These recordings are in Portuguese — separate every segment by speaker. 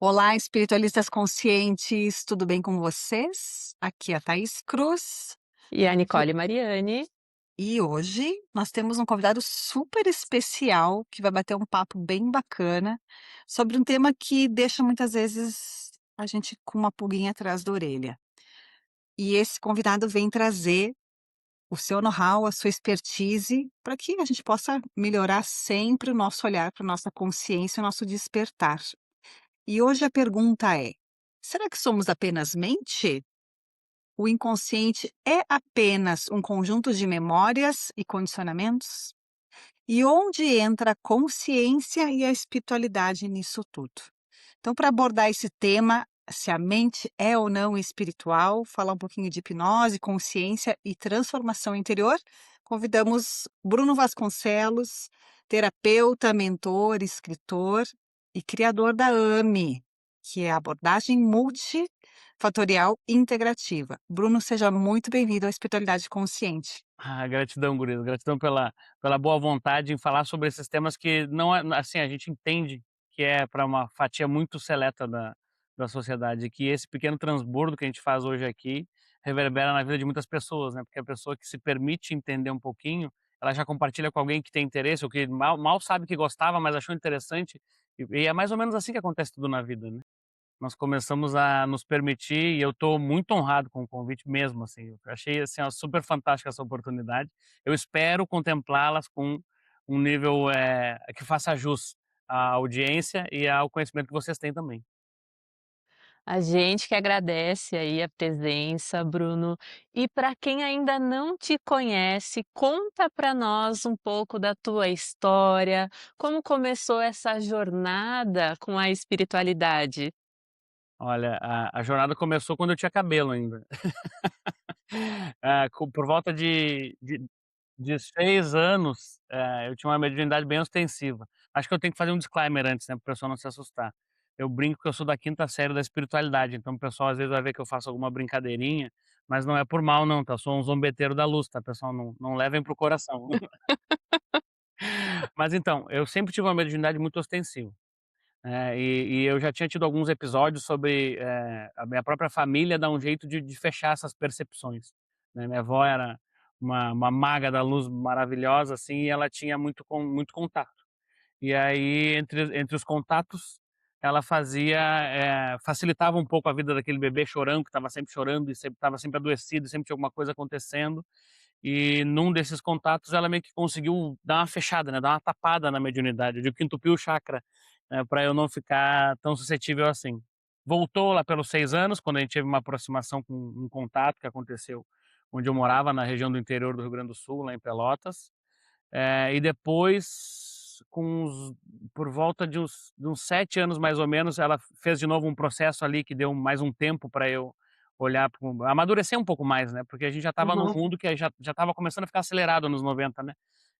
Speaker 1: Olá, espiritualistas conscientes, tudo bem com vocês? Aqui é a Thaís Cruz
Speaker 2: E a
Speaker 1: e
Speaker 2: Nicole Mariani.
Speaker 1: e hoje nós temos um convidado super especial que vai bater um papo bem bacana sobre um tema que deixa muitas vezes a gente com uma pulguinha atrás da orelha. E esse convidado vem trazer o seu know-how, a sua expertise, para que a gente possa melhorar sempre o nosso olhar para a nossa consciência, o nosso despertar. E hoje a pergunta é: será que somos apenas mente? O inconsciente é apenas um conjunto de memórias e condicionamentos? E onde entra a consciência e a espiritualidade nisso tudo? Então, para abordar esse tema, se a mente é ou não espiritual, falar um pouquinho de hipnose, consciência e transformação interior, convidamos Bruno Vasconcelos, terapeuta, mentor, escritor e criador da AME, que é a abordagem multifatorial integrativa. Bruno, seja muito bem-vindo à Espiritualidade Consciente.
Speaker 2: Gratidão, gurias, gratidão pela boa vontade em falar sobre esses temas que não é assim, a gente entende que é para uma fatia muito seleta da sociedade, que esse pequeno transbordo que a gente faz hoje aqui reverbera na vida de muitas pessoas, né, porque a pessoa que se permite entender um pouquinho, ela já compartilha com alguém que tem interesse ou que mal sabe que gostava, mas achou interessante, e é mais ou menos assim que acontece tudo na vida, né. Nós começamos a nos permitir e eu estou muito honrado com o convite mesmo, assim, eu achei, assim, ó, super fantástica essa oportunidade. Eu espero contemplá-las com um nível, que faça jus à audiência e ao conhecimento que vocês têm também. A gente que agradece aí a presença, Bruno. E para quem ainda não te conhece, conta para nós um pouco da tua história, como começou essa jornada com a espiritualidade? Olha, a jornada começou quando eu tinha cabelo ainda. Por volta de 6 anos, eu tinha uma mediunidade bem ostensiva. Acho que eu tenho que fazer um disclaimer antes, né, para o pessoal não se assustar. Eu brinco que eu sou da quinta série da espiritualidade, então o pessoal às vezes vai ver que eu faço alguma brincadeirinha, mas não é por mal não, tá, eu sou um zombeteiro da luz, tá, pessoal, não levem para o coração. Mas então, eu sempre tive uma mediunidade muito ostensiva, e eu já tinha tido alguns episódios sobre, a minha própria família dar um jeito de fechar essas percepções, né. Minha avó era uma maga da luz maravilhosa, assim, e ela tinha muito contato. E aí entre os contatos, ela facilitava um pouco a vida daquele bebê chorão, que estava sempre chorando e estava sempre adoecido, sempre tinha alguma coisa acontecendo. E num desses contatos ela meio que conseguiu dar uma fechada, né, dar uma tapada na mediunidade, eu digo que entupiu o chakra, pra eu não ficar tão suscetível assim. Voltou lá pelos 6 anos, quando a gente teve uma aproximação com um contato que aconteceu onde eu morava, na região do interior do Rio Grande do Sul, lá em Pelotas. E depois, por volta de uns 7 anos mais ou menos, ela fez de novo um processo ali que deu mais um tempo para eu olhar amadurecer um pouco mais, né, porque a gente já estava num
Speaker 1: Uhum.
Speaker 2: mundo que já estava começando a ficar acelerado nos 90, né.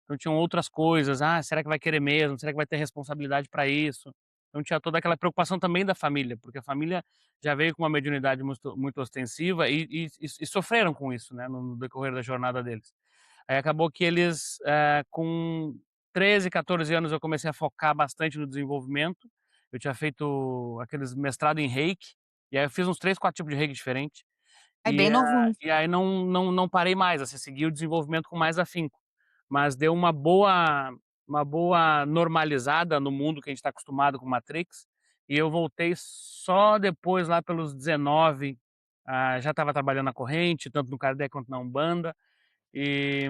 Speaker 2: Então tinham outras coisas, será que vai querer mesmo? Será que vai ter responsabilidade para isso? Então tinha toda aquela preocupação também da família, porque a família já veio com uma mediunidade muito ostensiva e sofreram com isso, né, no decorrer da jornada deles. Aí acabou que eles, com 13, 14 anos eu comecei a focar bastante no desenvolvimento. Eu tinha feito aqueles mestrado em Reiki, e aí eu fiz uns 3, 4 tipos de Reiki diferente,
Speaker 1: É bem novo.
Speaker 2: e aí não parei mais, assim, segui o desenvolvimento com mais afinco. Mas deu uma boa normalizada no mundo que a gente está acostumado com Matrix, e eu voltei só depois lá pelos 19, já estava trabalhando na corrente, tanto no Kardec quanto na Umbanda, e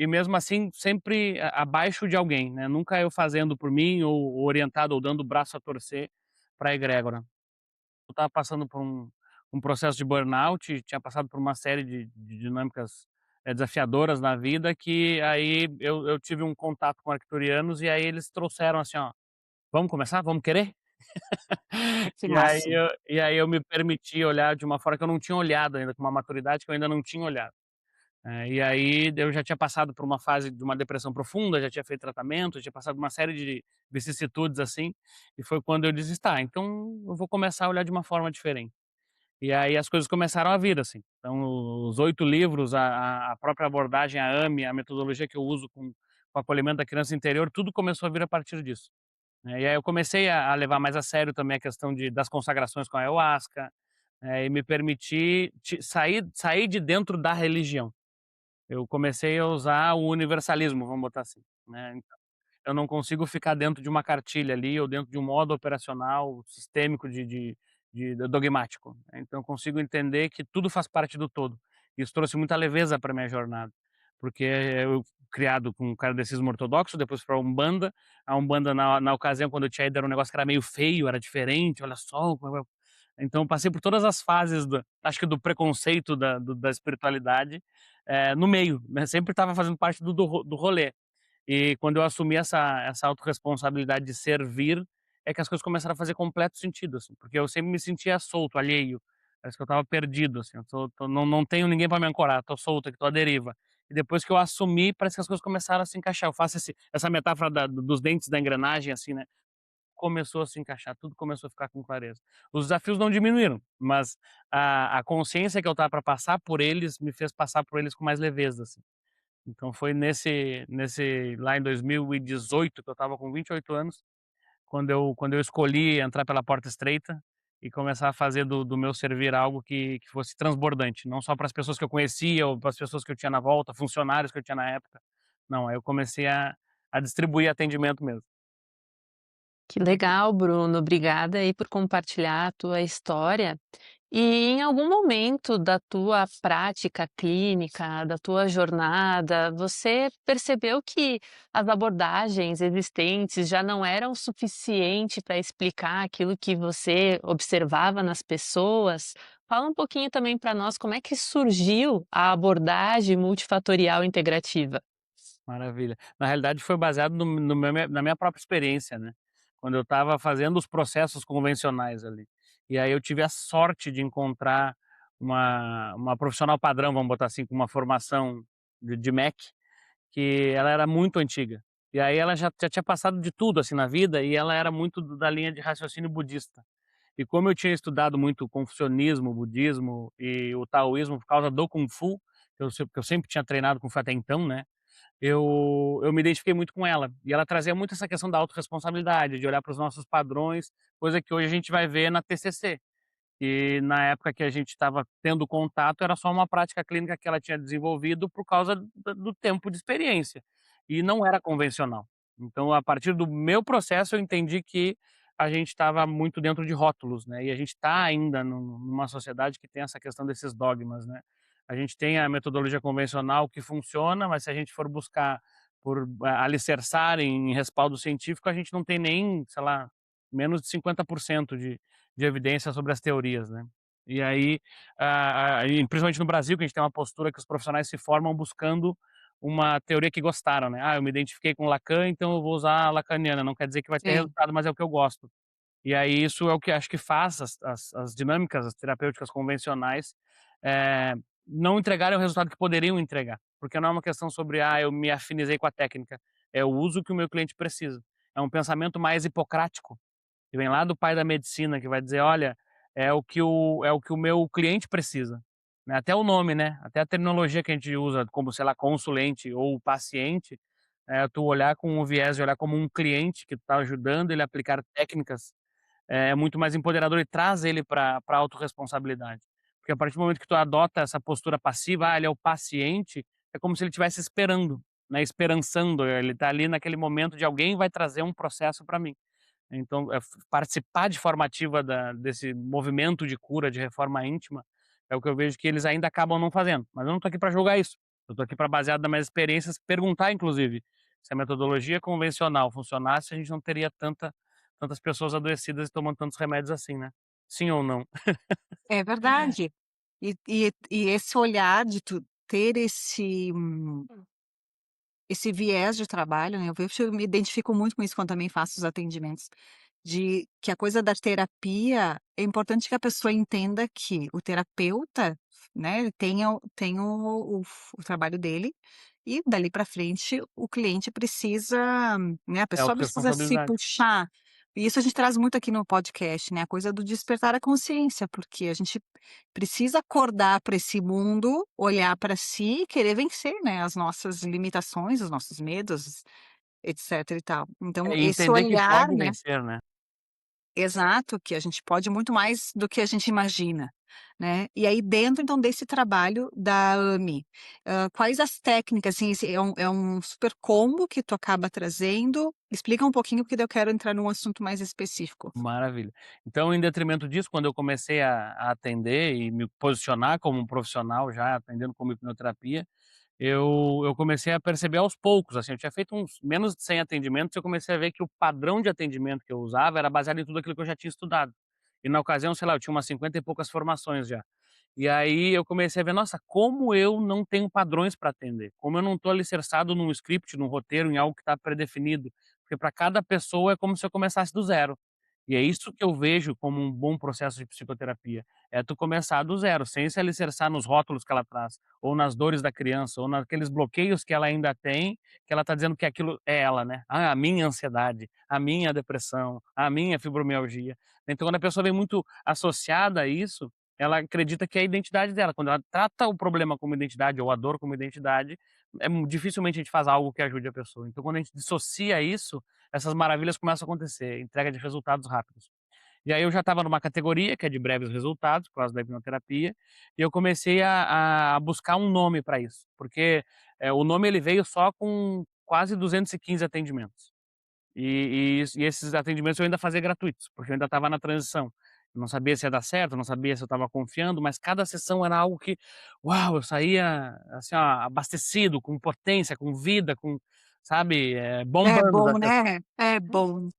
Speaker 2: mesmo assim sempre abaixo de alguém, né, nunca eu fazendo por mim ou orientado ou dando o braço a torcer para a egrégora. Eu estava passando por um processo de burnout, tinha passado por uma série de dinâmicas, desafiadoras na vida, que aí eu tive um contato com arcturianos e aí eles trouxeram assim: "Ó, vamos começar? Vamos querer?".
Speaker 1: Que
Speaker 2: E aí
Speaker 1: massa.
Speaker 2: eu me permiti olhar de uma forma que eu não tinha olhado ainda, com uma maturidade que eu ainda não tinha olhado. E aí eu já tinha passado por uma fase de uma depressão profunda, já tinha feito tratamento, já tinha passado uma série de vicissitudes, assim, e foi quando eu disse: "Tá, então eu vou começar a olhar de uma forma diferente". E aí as coisas começaram a vir, assim. Então os 8 livros, a própria abordagem, a AME, a metodologia que eu uso com o acolhimento da criança interior, tudo começou a vir a partir disso. né. E aí eu comecei a levar mais a sério também a questão das consagrações com a ayahuasca, e me permitir sair de dentro da religião. Eu comecei a usar o universalismo, vamos botar assim, né. Eu não consigo ficar dentro de uma cartilha ali ou dentro de um modo operacional sistêmico de dogmático. Então eu consigo entender que tudo faz parte do todo. Isso trouxe muita leveza para minha jornada, porque eu criado com um kardecismo ortodoxo, depois para a Umbanda na ocasião quando eu tinha ido era um negócio que era meio feio, era diferente, olha só, então eu passei por todas as fases do acho que do preconceito da espiritualidade, no meio, né, sempre estava fazendo parte do rolê. E quando eu assumi essa autorresponsabilidade de servir, é que as coisas começaram a fazer completo sentido, assim, porque eu sempre me sentia solto, alheio, parece que eu estava perdido, assim, eu não tenho ninguém para me ancorar, tô solto aqui, tô à deriva. E depois que eu assumi, parece que as coisas começaram a se encaixar. Eu faço essa metáfora dos dentes da engrenagem, assim, né, começou a se encaixar, tudo começou a ficar com clareza. Os desafios não diminuíram, mas a consciência que eu estava para passar por eles, me fez passar por eles com mais leveza, assim. Então foi nesse lá em 2018, que eu estava com 28 anos, quando eu escolhi entrar pela porta estreita e começar a fazer do meu servir algo que fosse transbordante, não só para as pessoas que eu conhecia ou para as pessoas que eu tinha na volta, funcionários que eu tinha na época. Não, aí eu comecei a distribuir atendimento mesmo.
Speaker 3: Que legal, Bruno. Obrigada aí por compartilhar a tua história. E em algum momento da tua prática clínica, da tua jornada, você percebeu que as abordagens existentes já não eram suficiente para explicar aquilo que você observava nas pessoas? Fala um pouquinho também para nós como é que surgiu a abordagem multifatorial integrativa.
Speaker 2: Maravilha. Na realidade foi baseado na minha própria experiência, né, quando eu estava fazendo os processos convencionais ali. E aí eu tive a sorte de encontrar uma profissional padrão, vamos botar assim, com uma formação de MEC, que ela era muito antiga. E aí ela já tinha passado de tudo, assim, na vida, e ela era muito da linha de raciocínio budista. E como eu tinha estudado muito confucionismo, budismo e o taoísmo por causa do Kung Fu, que eu sempre tinha treinado Kung Fu até então, né, eu me identifiquei muito com ela. E ela trazia muito essa questão da autorresponsabilidade, de olhar para os nossos padrões, coisa que hoje a gente vai ver na TCC. E na época que a gente estava tendo contato, era só uma prática clínica que ela tinha desenvolvido por causa do tempo de experiência, e não era convencional. Então, a partir do meu processo, eu entendi que a gente estava muito dentro de rótulos, né, e a gente está ainda numa sociedade que tem essa questão desses dogmas, né. A gente tem a metodologia convencional que funciona, mas se a gente for buscar por alicerçar em respaldo científico, a gente não tem nem, sei lá, menos de 50% de evidência sobre as teorias, né. E aí, e principalmente no Brasil, que a gente tem uma postura que os profissionais se formam buscando uma teoria que gostaram, né. "Ah, eu me identifiquei com Lacan, então eu vou usar a lacaniana, não quer dizer que vai ter
Speaker 1: Sim.
Speaker 2: resultado, mas é o que eu gosto". E aí isso é o que acho que faz as dinâmicas, as terapêuticas convencionais, eh, não entregarem o resultado que poderiam entregar, porque não é uma questão sobre: "Ah, eu me afinizei com a técnica", é o uso que o meu cliente precisa. É um pensamento mais hipocrático, que vem lá do pai da medicina, que vai dizer: "Olha, é o que o meu cliente precisa", né, até o nome, né, até a terminologia que a gente usa como, sei lá, consulente ou paciente, tu olhar com o viés de olhar como um cliente que está ajudando ele a aplicar técnicas, é muito mais empoderador e traz ele pra autorresponsabilidade. Porque a partir do momento que tu adota essa postura passiva, ele é o paciente, é como se ele estivesse esperando, né, esperançando, ele está ali naquele momento de alguém vai trazer um processo para mim. Então, participar de forma ativa desse movimento de cura, de reforma íntima, é o que eu vejo que eles ainda acabam não fazendo. Mas eu não estou aqui para julgar isso. Eu estou aqui para, baseado nas minhas experiências, perguntar, inclusive, se a metodologia convencional funcionasse, a gente não teria tantas pessoas adoecidas e tomando tantos remédios assim, né? Sim ou não?
Speaker 1: É verdade. E esse olhar de tu ter esse viés de trabalho, né, eu me identifico muito com isso quando também faço os atendimentos, de que a coisa da terapia, é importante que a pessoa entenda que o terapeuta, né, ele tem o trabalho dele, e dali para frente o cliente precisa, né, a
Speaker 2: É
Speaker 1: pessoa precisa se
Speaker 2: autorresponsabilidade.
Speaker 1: puxar. E isso a gente traz muito aqui no podcast, né, a coisa do despertar a consciência, porque a gente precisa acordar para esse mundo, olhar para si e querer vencer, né, as nossas limitações, os nossos medos, etc e tal. Então
Speaker 2: É, e
Speaker 1: esse
Speaker 2: entender que
Speaker 1: olhar,
Speaker 2: pode
Speaker 1: né,
Speaker 2: vencer, né.
Speaker 1: exato, que a gente pode muito mais do que a gente imagina, né. E aí dentro então desse trabalho da AMI, quais as técnicas, assim, esse é um super combo que tu acaba trazendo? Explica um pouquinho, porque daí eu quero entrar num assunto mais específico.
Speaker 2: Maravilha. Então, em detrimento disso, quando eu comecei a atender e me posicionar como um profissional já atendendo como hipnoterapia, eu comecei a perceber aos poucos, assim, eu tinha feito uns menos de 100 atendimentos, eu comecei a ver que o padrão de atendimento que eu usava era baseado em tudo aquilo que eu já tinha estudado. E na ocasião, sei lá, eu tinha umas 50 e poucas formações já. E aí eu comecei a ver: "Nossa, como eu não tenho padrões para atender, como eu não estou alicerçado num script, num roteiro, em algo que está predefinido", porque para cada pessoa é como se eu começasse do zero. E é isso que eu vejo como um bom processo de psicoterapia, é tu começar do zero, sem se alicerçar nos rótulos que ela traz, ou nas dores da criança, ou naqueles bloqueios que ela ainda tem, que ela está dizendo que aquilo é ela, né. "Ah, a minha ansiedade, a minha depressão, a minha fibromialgia". Então quando a pessoa vem muito associada a isso, ela acredita que é a identidade dela. Quando ela trata o problema como identidade ou a dor como identidade, dificilmente a gente faz algo que ajude a pessoa. Então quando a gente dissocia isso, essas maravilhas começam a acontecer, entrega de resultados rápidos. E aí eu já estava numa categoria que é de breves resultados, por causa da hipnoterapia, e eu comecei a buscar um nome para isso, porque, o nome ele veio só com quase 215 atendimentos. E esses atendimentos eu ainda fazia gratuitos, porque eu ainda estava na transição. Eu não sabia se ia dar certo, não sabia se eu estava confiando, mas cada sessão era algo que, uau, eu saía, assim, ó, abastecido, com potência, com vida, com, sabe,
Speaker 1: É
Speaker 2: bombando da
Speaker 1: bom, né? É bom.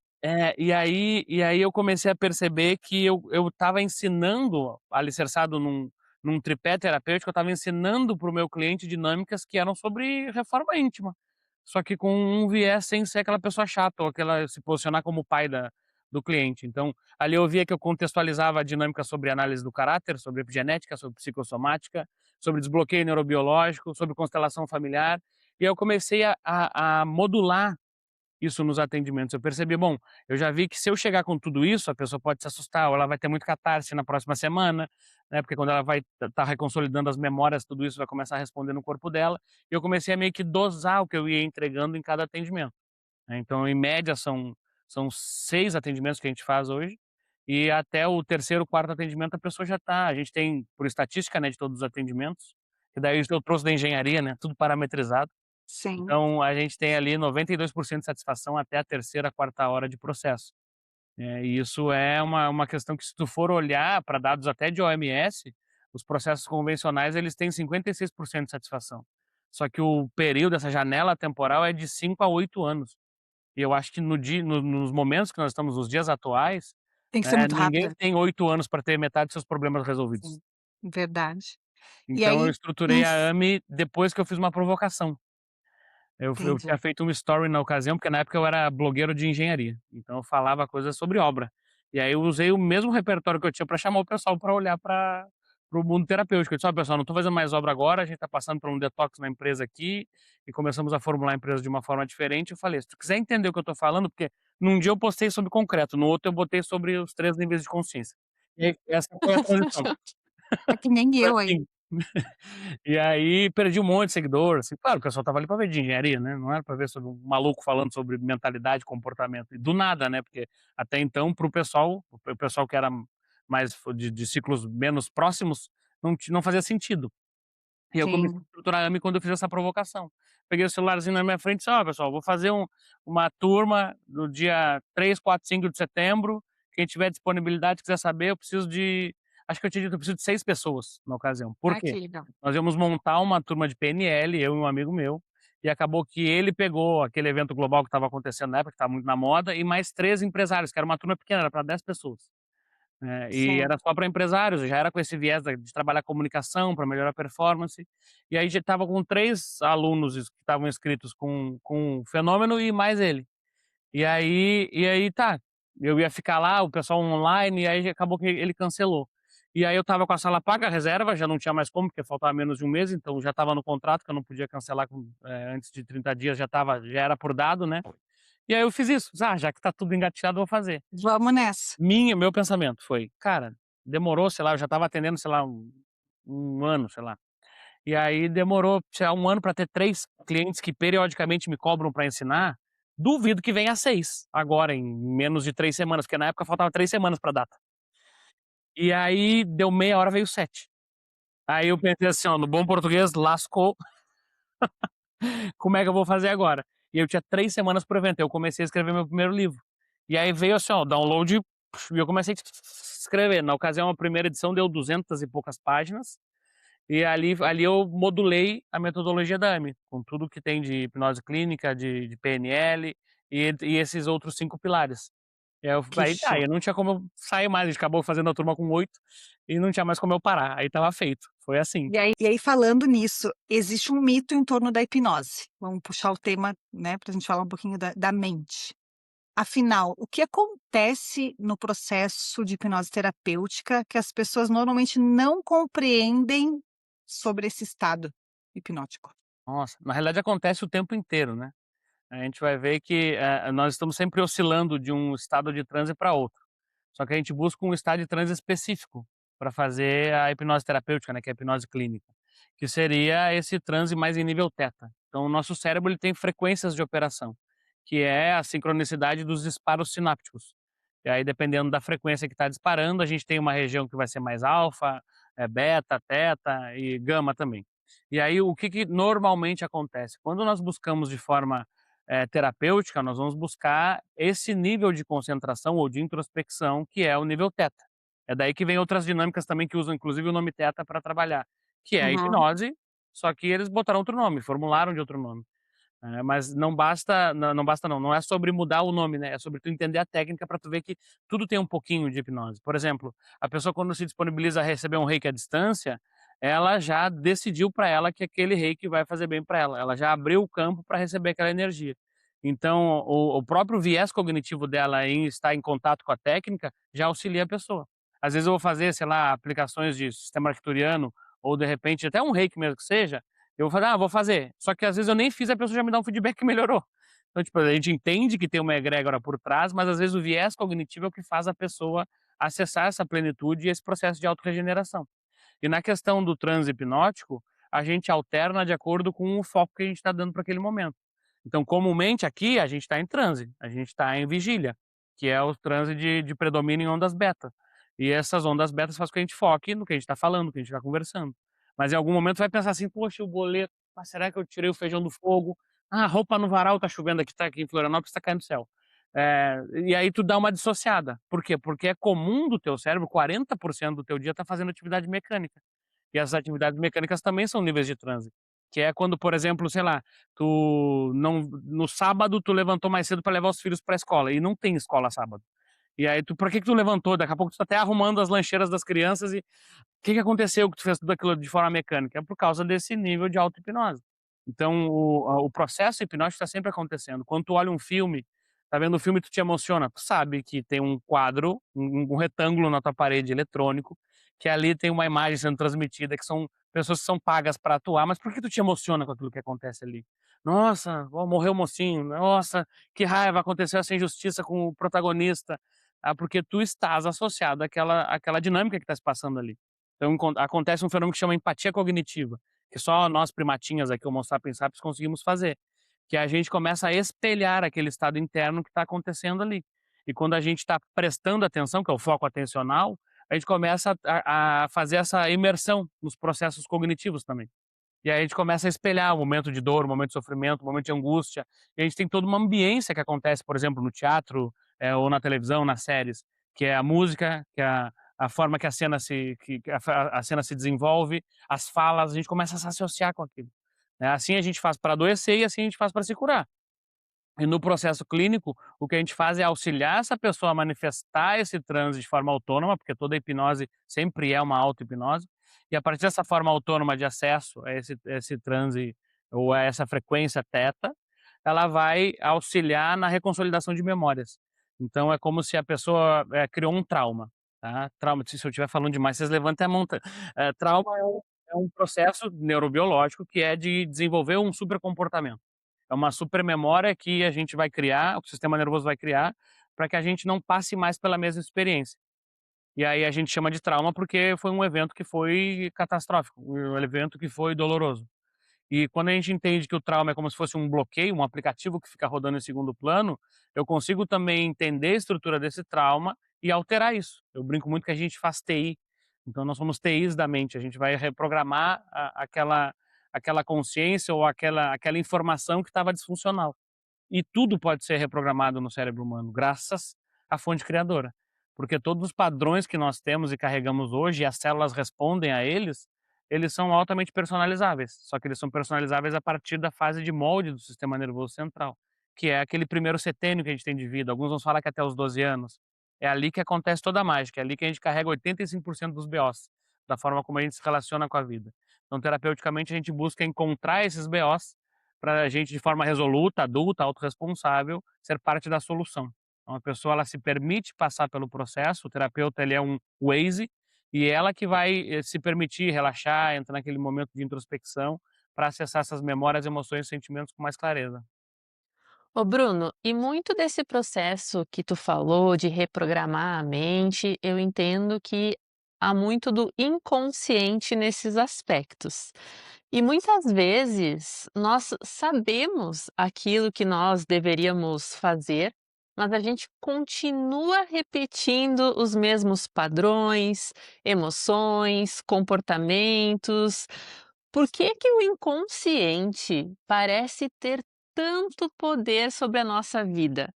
Speaker 2: e aí eu comecei a perceber que eu estava ensinando, alicerçado num tripé terapêutico, eu estava ensinando para o meu cliente dinâmicas que eram sobre reforma íntima, só que com um viés sem ser aquela pessoa chata ou aquela se posicionar como o pai do cliente. Então, ali eu via que eu contextualizava a dinâmica sobre análise do caráter, sobre epigenética, sobre psicossomática, sobre desbloqueio neurobiológico, sobre constelação familiar, e eu comecei a modular isso nos atendimentos. Eu percebi, bom, eu já vi que se eu chegar com tudo isso, a pessoa pode se assustar, ou ela vai ter muito catarse na próxima semana, né, porque quando ela vai estar reconsolidando as memórias, tudo isso vai começar a responder no corpo dela. E eu comecei a meio que dosar o que eu ia entregando em cada atendimento, né. Então, em média, são 6 atendimentos que a gente faz hoje, e até o terceiro, quarto atendimento a pessoa já está, a gente tem por estatística, né, de todos os atendimentos, que daí eu trouxe da engenharia, né, tudo parametrizado.
Speaker 1: Sim,
Speaker 2: Então a gente tem ali 92% de satisfação até a terceira, quarta hora de processo. E isso é uma questão que se tu for olhar para dados até de OMS, os processos convencionais eles têm 56% de satisfação. Só que o período, essa janela temporal é de 5 a 8 anos. E eu acho que nos momentos que nós estamos, nos dias atuais,
Speaker 1: tem que ser muito
Speaker 2: ninguém
Speaker 1: rápida.
Speaker 2: tem 8 anos para ter metade dos seus problemas resolvidos.
Speaker 1: Sim, verdade. E
Speaker 2: Então eu
Speaker 1: aí
Speaker 2: estruturei a
Speaker 1: inf
Speaker 2: AMI depois que eu fiz uma provocação. Eu
Speaker 1: entendi.
Speaker 2: tinha feito um story na ocasião, porque na época eu era blogueiro de engenharia, então eu falava coisas sobre obra. E aí eu usei o mesmo repertório que eu tinha para chamar o pessoal para olhar para o mundo terapêutico. Eu disse: "Ó pessoal, não estou fazendo mais obra agora, a gente está passando por um detox na empresa aqui", e começamos a formular a empresa de uma forma diferente. Eu falei: "Se tu quiser entender o que eu estou falando", porque num dia eu postei sobre concreto, no outro eu botei sobre os 3 níveis de consciência. E aí essa foi a transição
Speaker 1: É que nem
Speaker 2: pra
Speaker 1: eu aí.
Speaker 2: mim. E aí perdi um monte de seguidor, assim, claro, o pessoal estava ali para ver de engenharia, né, não era para ver sobre um maluco falando sobre mentalidade, comportamento, e do nada, né, porque até então para o pessoal que era mais de ciclos menos próximos, não fazia sentido. E eu comecei a
Speaker 1: Sim.
Speaker 2: estruturar a AME quando eu fiz essa provocação. Peguei o celularzinho na minha frente e disse: "Ó pessoal, vou fazer uma turma no dia 3, 4, 5 de setembro, quem tiver disponibilidade, quiser saber, eu preciso de", acho que eu tinha dito: "Eu preciso de 6 pessoas", na ocasião. Por
Speaker 1: Ah, que
Speaker 2: quê?
Speaker 1: legal.
Speaker 2: Nós íamos montar uma turma de PNL, eu e um amigo meu, e acabou que ele pegou aquele evento global que estava acontecendo na época, que estava muito na moda, e mais 3 empresários, que era uma turma pequena, era para 10 pessoas. E
Speaker 1: Sim,
Speaker 2: era só para empresários, já era com esse viés de trabalhar comunicação para melhorar a performance, e aí já estava com 3 alunos que estavam inscritos com o Fenômeno e mais ele. E aí tá, eu ia ficar lá, o pessoal online, e aí acabou que ele cancelou. E aí eu estava com a sala paga, a reserva, já não tinha mais como, porque faltava menos de um mês, então já estava no contrato que eu não podia cancelar antes de 30 dias, já era por dado, né. E aí eu fiz isso, já que tá tudo engatilhado, eu vou fazer.
Speaker 1: vamos nessa.
Speaker 2: Meu pensamento foi: "Cara, demorou, sei lá", eu já estava atendendo, sei lá, um ano, sei lá. E aí demorou, sei lá, um ano para ter 3 clientes que periodicamente me cobram para ensinar, Duvido que venha a 6, agora em menos de 3 semanas, porque na época faltava 3 semanas pra data. E aí deu meia hora, veio 7. Aí eu pensei assim, ó, no bom português, lascou, como é que eu vou fazer agora? E eu tinha 3 semanas pro evento, eu comecei a escrever meu primeiro livro. E aí veio assim, ó, download, e eu comecei a escrever. Na ocasião, a primeira edição deu 200 e poucas páginas, e ali eu modulei a metodologia da AME, com tudo que tem de hipnose clínica, de PNL e esses outros 5 pilares.
Speaker 1: Que show.
Speaker 2: Aí não tinha como eu sair mais, a gente acabou fazendo a turma com 8 e não tinha mais como eu parar, aí estava feito, foi assim.
Speaker 1: E aí falando nisso, existe um mito em torno da hipnose. Vamos puxar o tema, né, pra gente falar um pouquinho da mente. Afinal, o que acontece no processo de hipnose terapêutica que as pessoas normalmente não compreendem sobre esse estado hipnótico?
Speaker 2: Nossa, na realidade acontece o tempo inteiro, né. A gente vai ver que, nós estamos sempre oscilando de um estado de transe para outro. Só que a gente busca um estado de transe específico para fazer a hipnose terapêutica, né, que é a hipnose clínica, que seria esse transe mais em nível teta. Então o nosso cérebro ele tem frequências de operação, que é a sincronicidade dos disparos sinápticos. E aí dependendo da frequência que está disparando, a gente tem uma região que vai ser mais alfa, beta, teta e gama também. E aí o que normalmente acontece? Quando nós buscamos de forma terapêutica, nós vamos buscar esse nível de concentração ou de introspecção, que é o nível teta. É daí que vem outras dinâmicas também que usam inclusive o nome teta para trabalhar, que é a
Speaker 1: Uhum.
Speaker 2: hipnose, só que eles botaram outro nome, formularam de outro nome. Mas não é sobre mudar o nome, né, é sobre tu entender a técnica para tu ver que tudo tem um pouquinho de hipnose. Por exemplo, a pessoa quando se disponibiliza a receber um reiki à distância, ela já decidiu para ela que aquele reiki vai fazer bem para ela já abriu o campo para receber aquela energia. Então o próprio viés cognitivo dela em estar em contato com a técnica, já auxilia a pessoa. Às vezes eu vou fazer, sei lá, aplicações de sistema arcturiano ou de repente até um reiki mesmo que seja, eu vou falar: "Ah, vou fazer", só que às vezes eu nem fiz, a pessoa já me dá um feedback que melhorou. Então, tipo, a gente entende que tem uma egrégora por trás, mas às vezes o viés cognitivo é o que faz a pessoa acessar essa plenitude e esse processo de autorregeneração. E na questão do transe hipnótico, a gente alterna de acordo com o foco que a gente está dando para aquele momento. Então, comumente aqui a gente está em transe, a gente está em vigília, que é o transe de predomínio em ondas beta. E essas ondas betas fazem com que a gente foque no que a gente está falando, no que a gente está conversando. Mas em algum momento vai pensar assim, poxa, o boleto, mas será que eu tirei o feijão do fogo? Ah, a roupa no varal tá chovendo aqui, tá aqui em Florianópolis, tá caindo do céu. E aí tu dá uma dissociada. Por quê? Porque é comum do teu cérebro, 40% do teu dia tá fazendo atividade mecânica. E as atividades mecânicas também são níveis de transe. Que é quando, por exemplo, sei lá, tu não no sábado tu levantou mais cedo para levar os filhos para a escola e não tem escola sábado. E aí tu, por que que tu levantou? Daqui a pouco tu tá até arrumando as lancheiras das crianças e que aconteceu que tu fez tudo aquilo de forma mecânica? É por causa desse nível de auto-hipnose. Então o processo hipnótico está sempre acontecendo. Quando tu olha um filme, tá vendo o filme e tu te emociona, tu sabe que tem um quadro, um retângulo na tua parede eletrônico, que ali tem uma imagem sendo transmitida, que são pessoas que são pagas para atuar, mas por que tu te emociona com aquilo que acontece ali? Nossa, ó, morreu o mocinho, nossa, que raiva, aconteceu essa injustiça com o protagonista. Ah, porque tu estás associado àquela dinâmica que está se passando ali. Então acontece um fenômeno que chama empatia cognitiva, que só nós primatinhas aqui, Homo sapiens sapiens, conseguimos fazer, que a gente começa a espelhar aquele estado interno que está acontecendo ali. E quando a gente está prestando atenção, que é o foco atencional, a gente começa a fazer essa imersão nos processos cognitivos também. E aí a gente começa a espelhar o momento de dor, o momento de sofrimento, o momento de angústia, e a gente tem toda uma ambiência que acontece, por exemplo, no teatro, ou na televisão, nas séries, que é a música, que é a forma que a cena a cena se desenvolve, as falas, a gente começa a se associar com aquilo, né. Assim a gente faz para adoecer e assim a gente faz para se curar. E no processo clínico, o que a gente faz é auxiliar essa pessoa a manifestar esse transe de forma autônoma, porque toda hipnose sempre é uma auto-hipnose, e a partir dessa forma autônoma de acesso a esse transe ou a essa frequência teta, ela vai auxiliar na reconsolidação de memórias. Então é como se a pessoa, criou um trauma, tá. Trauma, se eu estiver falando demais, vocês levantem a mão, tá. Trauma é um processo neurobiológico que é de desenvolver um supercomportamento. É uma supermemória que a gente vai criar, o sistema nervoso vai criar, para que a gente não passe mais pela mesma experiência. E aí a gente chama de trauma porque foi um evento que foi catastrófico, um evento que foi doloroso. E quando a gente entende que o trauma é como se fosse um bloqueio, um aplicativo que fica rodando em segundo plano, eu consigo também entender a estrutura desse trauma e alterar isso. Eu brinco muito que a gente faz TI, então nós somos TIs da mente, a gente vai reprogramar aquela consciência ou aquela informação que estava disfuncional. E tudo pode ser reprogramado no cérebro humano, graças à fonte criadora. Porque todos os padrões que nós temos e carregamos hoje, e as células respondem a eles, eles são altamente personalizáveis. Só que eles são personalizáveis a partir da fase de molde do sistema nervoso central, que é aquele primeiro setênio que a gente tem de vida. Alguns vão falar que até os 12 anos. É ali que acontece toda a mágica, é ali que a gente carrega 85% dos BOs, da forma como a gente se relaciona com a vida. Então, terapeuticamente, a gente busca encontrar esses BOs para a gente, de forma resoluta, adulta, autorresponsável, ser parte da solução. Então, a pessoa ela se permite passar pelo processo, o terapeuta ele é um Waze, e ela que vai se permitir relaxar, entrar naquele momento de introspecção, para acessar essas memórias, emoções e sentimentos com mais clareza.
Speaker 3: Ô Bruno, e muito desse processo que tu falou de reprogramar a mente, eu entendo que há muito do inconsciente nesses aspectos. E muitas vezes nós sabemos aquilo que nós deveríamos fazer, mas a gente continua repetindo os mesmos padrões, emoções, comportamentos. Por que que o inconsciente parece ter tanto poder sobre a nossa vida?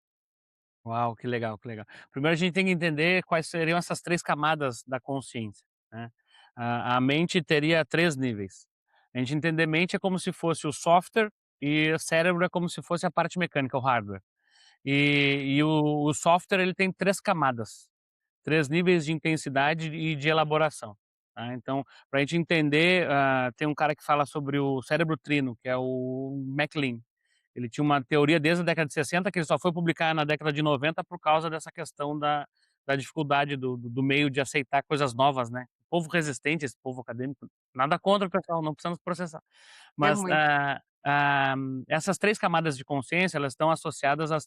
Speaker 2: Uau, que legal, que legal. Primeiro a gente tem que entender quais seriam essas 3 camadas da consciência, né. A mente teria 3 níveis. A gente entender mente é como se fosse o software e o cérebro é como se fosse a parte mecânica, o hardware. E o software ele tem 3 camadas, 3 níveis de intensidade e de elaboração, tá. Então, para a gente entender, tem um cara que fala sobre o cérebro trino, que é o MacLean. Ele tinha uma teoria desde a década de 60 que ele só foi publicar na década de 90 por causa dessa questão da dificuldade do meio de aceitar coisas novas, né. Povo resistente, esse povo acadêmico, nada contra pessoal, não precisamos processar.
Speaker 1: É
Speaker 2: Mas,
Speaker 1: muito.
Speaker 2: essas 3 camadas de consciência, elas estão associadas a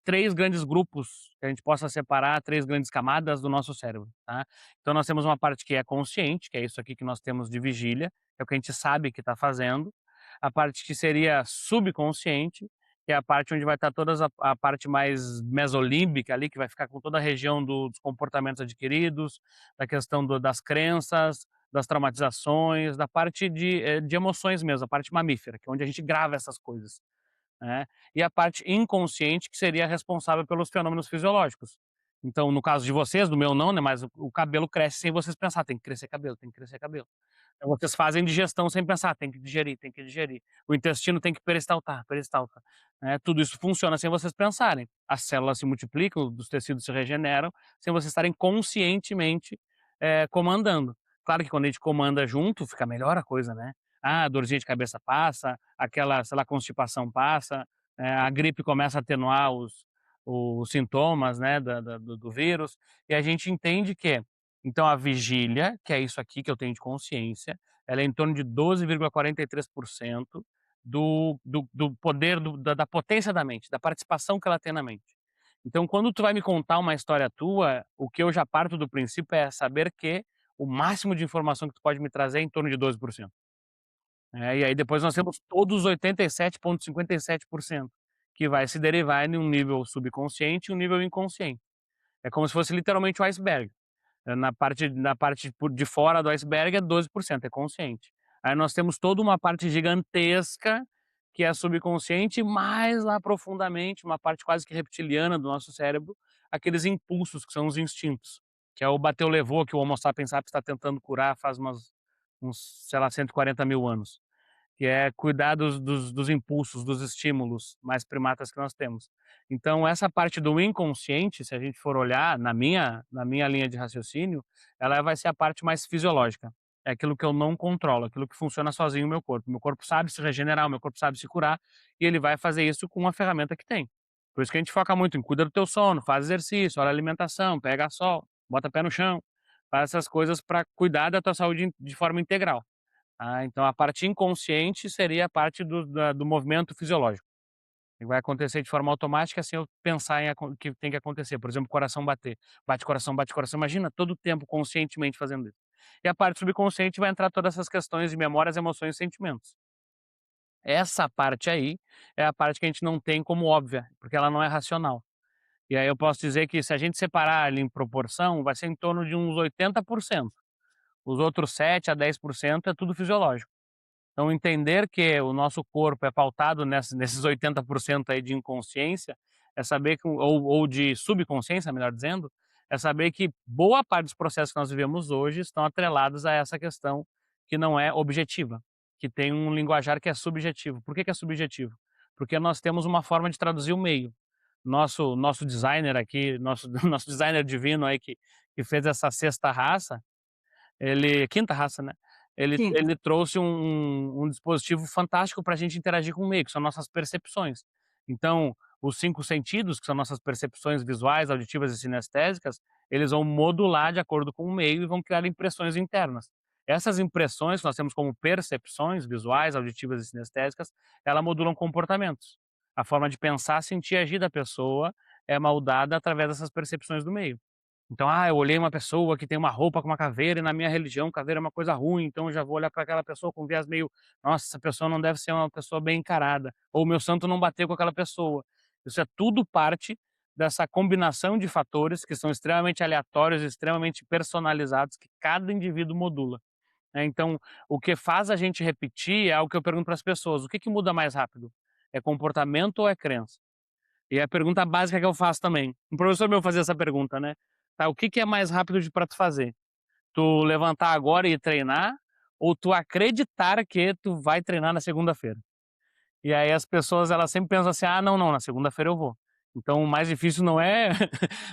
Speaker 2: 3 grandes grupos, que a gente possa separar 3 grandes camadas do nosso cérebro, tá. Então nós temos uma parte que é consciente, que é isso aqui que nós temos de vigília, que é o que a gente sabe que está fazendo. A parte que seria subconsciente, que é a parte onde vai estar todas a parte mais mesolímbica ali, que vai ficar com toda a região dos comportamentos adquiridos, da questão das crenças, das traumatizações, da parte de emoções mesmo, a parte mamífera, que é onde a gente grava essas coisas, né. E a parte inconsciente, que seria responsável pelos fenômenos fisiológicos. Então, no caso de vocês, do meu não, né, mas o cabelo cresce sem vocês pensar: "Tem que crescer cabelo, tem que crescer cabelo". Então vocês fazem digestão sem pensar: "Tem que digerir, tem que digerir". O intestino tem que peristaltar, peristalta, né. Tudo isso funciona sem vocês pensarem. As células se multiplicam, os tecidos se regeneram, sem vocês estarem conscientemente, comandando. Claro que quando a gente comanda junto, fica melhor a coisa, né. Ah, a dorzinha de cabeça passa, aquela, sei lá, constipação passa, a gripe começa a atenuar os sintomas, né, do vírus, e a gente entende que então a vigília, que é isso aqui que eu tenho de consciência, ela é em torno de 12,43% do poder da potência da mente, da participação que ela tem na mente. Então quando tu vai me contar uma história tua, o que eu já parto do princípio é saber que o máximo de informação que tu pode me trazer é em torno de 12%. E aí depois nós temos todos os 87,57%, que vai se derivar em um nível subconsciente e um nível inconsciente. É como se fosse literalmente um iceberg. Na parte de fora do iceberg é 12%, é consciente. Aí nós temos toda uma parte gigantesca, que é subconsciente, mais lá profundamente, uma parte quase que reptiliana do nosso cérebro, aqueles impulsos que são os instintos, que é o bateu levou que o Homo sapiens sapiens está tentando curar faz uns, sei lá, 140 mil anos, que é cuidar dos impulsos, dos estímulos mais primatas que nós temos. Então essa parte do inconsciente, se a gente for olhar na minha linha de raciocínio, ela vai ser a parte mais fisiológica. É aquilo que eu não controlo, aquilo que funciona sozinho no meu corpo. Meu corpo sabe se regenerar, o meu corpo sabe se curar, e ele vai fazer isso com a ferramenta que tem. Por isso que a gente foca muito em cuida do teu sono, faz exercício, olha a alimentação, pega sol, bota pé no chão, faz essas coisas para cuidar da tua saúde de forma integral. Então a parte inconsciente seria a parte do movimento fisiológico, que vai acontecer de forma automática sem eu pensar que tem que acontecer, por exemplo, coração bater, bate coração, imagina todo o tempo conscientemente fazendo isso. E a parte subconsciente vai entrar todas essas questões de memórias, emoções e sentimentos. Essa parte aí é a parte que a gente não tem como óbvia, porque ela não é racional. E aí eu posso dizer que se a gente separar ali em proporção, vai ser em torno de uns 80%. Os outros 7 a 10% é tudo fisiológico. Então entender que o nosso corpo é pautado nesses 80% aí de inconsciência, é saber que ou de subconsciência, melhor dizendo, é saber que boa parte dos processos que nós vivemos hoje estão atrelados a essa questão que não é objetiva, que tem um linguajar que é subjetivo. Por que que é subjetivo? Porque nós temos uma forma de traduzir o meio. Nosso designer aqui, nosso nosso designer divino aí que fez essa sexta raça, ele quinta raça, né,
Speaker 1: Quinta.
Speaker 2: ele trouxe um dispositivo fantástico para a gente interagir com o meio, que são nossas percepções. Então, os 5 sentidos, que são nossas percepções visuais, auditivas e sinestésicas, eles vão modular de acordo com o meio e vão criar impressões internas. Essas impressões que nós temos como percepções visuais, auditivas e sinestésicas, elas modulam comportamentos. A forma de pensar, sentir e agir da pessoa é moldada através dessas percepções do meio. Então, eu olhei uma pessoa que tem uma roupa com uma caveira e na minha religião caveira é uma coisa ruim, então eu já vou olhar para aquela pessoa com viés meio, nossa, essa pessoa não deve ser uma pessoa bem encarada, ou o meu santo não bateu com aquela pessoa. Isso é tudo parte dessa combinação de fatores que são extremamente aleatórios, extremamente personalizados, que cada indivíduo modula, né. Então, o que faz a gente repetir é algo que eu pergunto para as pessoas: o que que muda mais rápido? É comportamento ou é crença? E a pergunta básica que eu faço também, um professor meu fazia essa pergunta, né, tá, o que que é mais rápido de pra tu fazer? Tu levantar agora e treinar, ou tu acreditar que tu vai treinar na segunda-feira? E aí as pessoas elas sempre pensam assim: "Ah, não, não, na segunda-feira eu vou". Então o mais difícil não é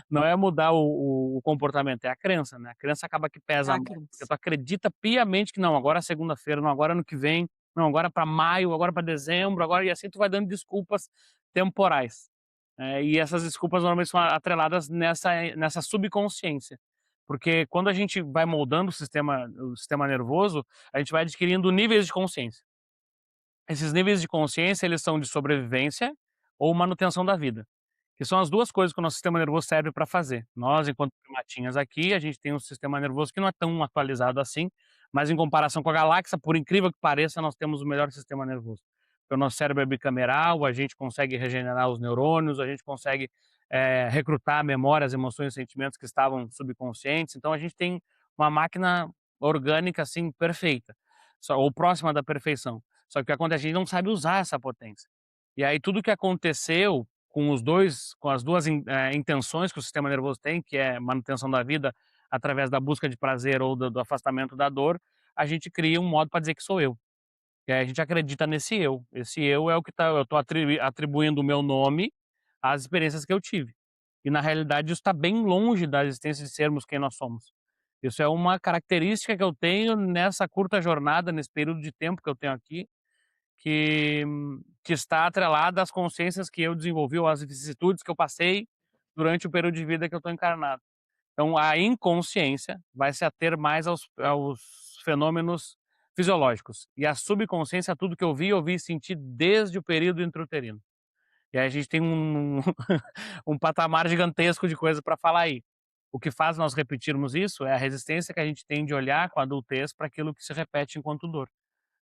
Speaker 2: não é mudar o comportamento, é a crença, né, a crença acaba que pesa
Speaker 1: A
Speaker 2: mais, porque
Speaker 1: crença.
Speaker 2: tu acredita piamente que não, agora é segunda-feira, não, agora é ano que vem, não, agora para maio, agora para dezembro, agora e assim tu vai dando desculpas temporais. E essas desculpas normalmente são atreladas nessa subconsciência, porque quando a gente vai moldando o sistema nervoso, a gente vai adquirindo níveis de consciência. Esses níveis de consciência, eles são de sobrevivência ou manutenção da vida, que são as 2 coisas que o nosso sistema nervoso serve para fazer. Nós, enquanto primatinhas aqui, a gente tem um sistema nervoso que não é tão atualizado assim, mas em comparação com a galáxia, por incrível que pareça, nós temos o melhor sistema nervoso. Porque o nosso cérebro é bicameral, a gente consegue regenerar os neurônios, a gente consegue, recrutar memórias, emoções e sentimentos que estavam subconscientes, então a gente tem uma máquina orgânica, assim, perfeita, ou próxima da perfeição. Só que o que acontece, a gente não sabe usar essa potência. E aí tudo que aconteceu com as 2 intenções que o sistema nervoso tem, que é manutenção da vida através da busca de prazer ou do afastamento da dor, a gente cria um modo para dizer que sou eu. E aí a gente acredita nesse eu. Esse eu é o que eu estou atribuindo o meu nome às experiências que eu tive. E na realidade isso está bem longe da existência de sermos quem nós somos. Isso é uma característica que eu tenho nessa curta jornada, nesse período de tempo que eu tenho aqui, que que está atrelada às consciências que eu desenvolvi ou às vicissitudes que eu passei durante o período de vida que eu estou encarnado. Então a inconsciência vai se ater mais aos fenômenos fisiológicos, e a subconsciência a tudo que eu vi, ouvi e senti desde o período intrauterino. E aí a gente tem um patamar gigantesco de coisa para falar aí. O que faz nós repetirmos isso é a resistência que a gente tem de olhar com a adultez para aquilo que se repete enquanto dor.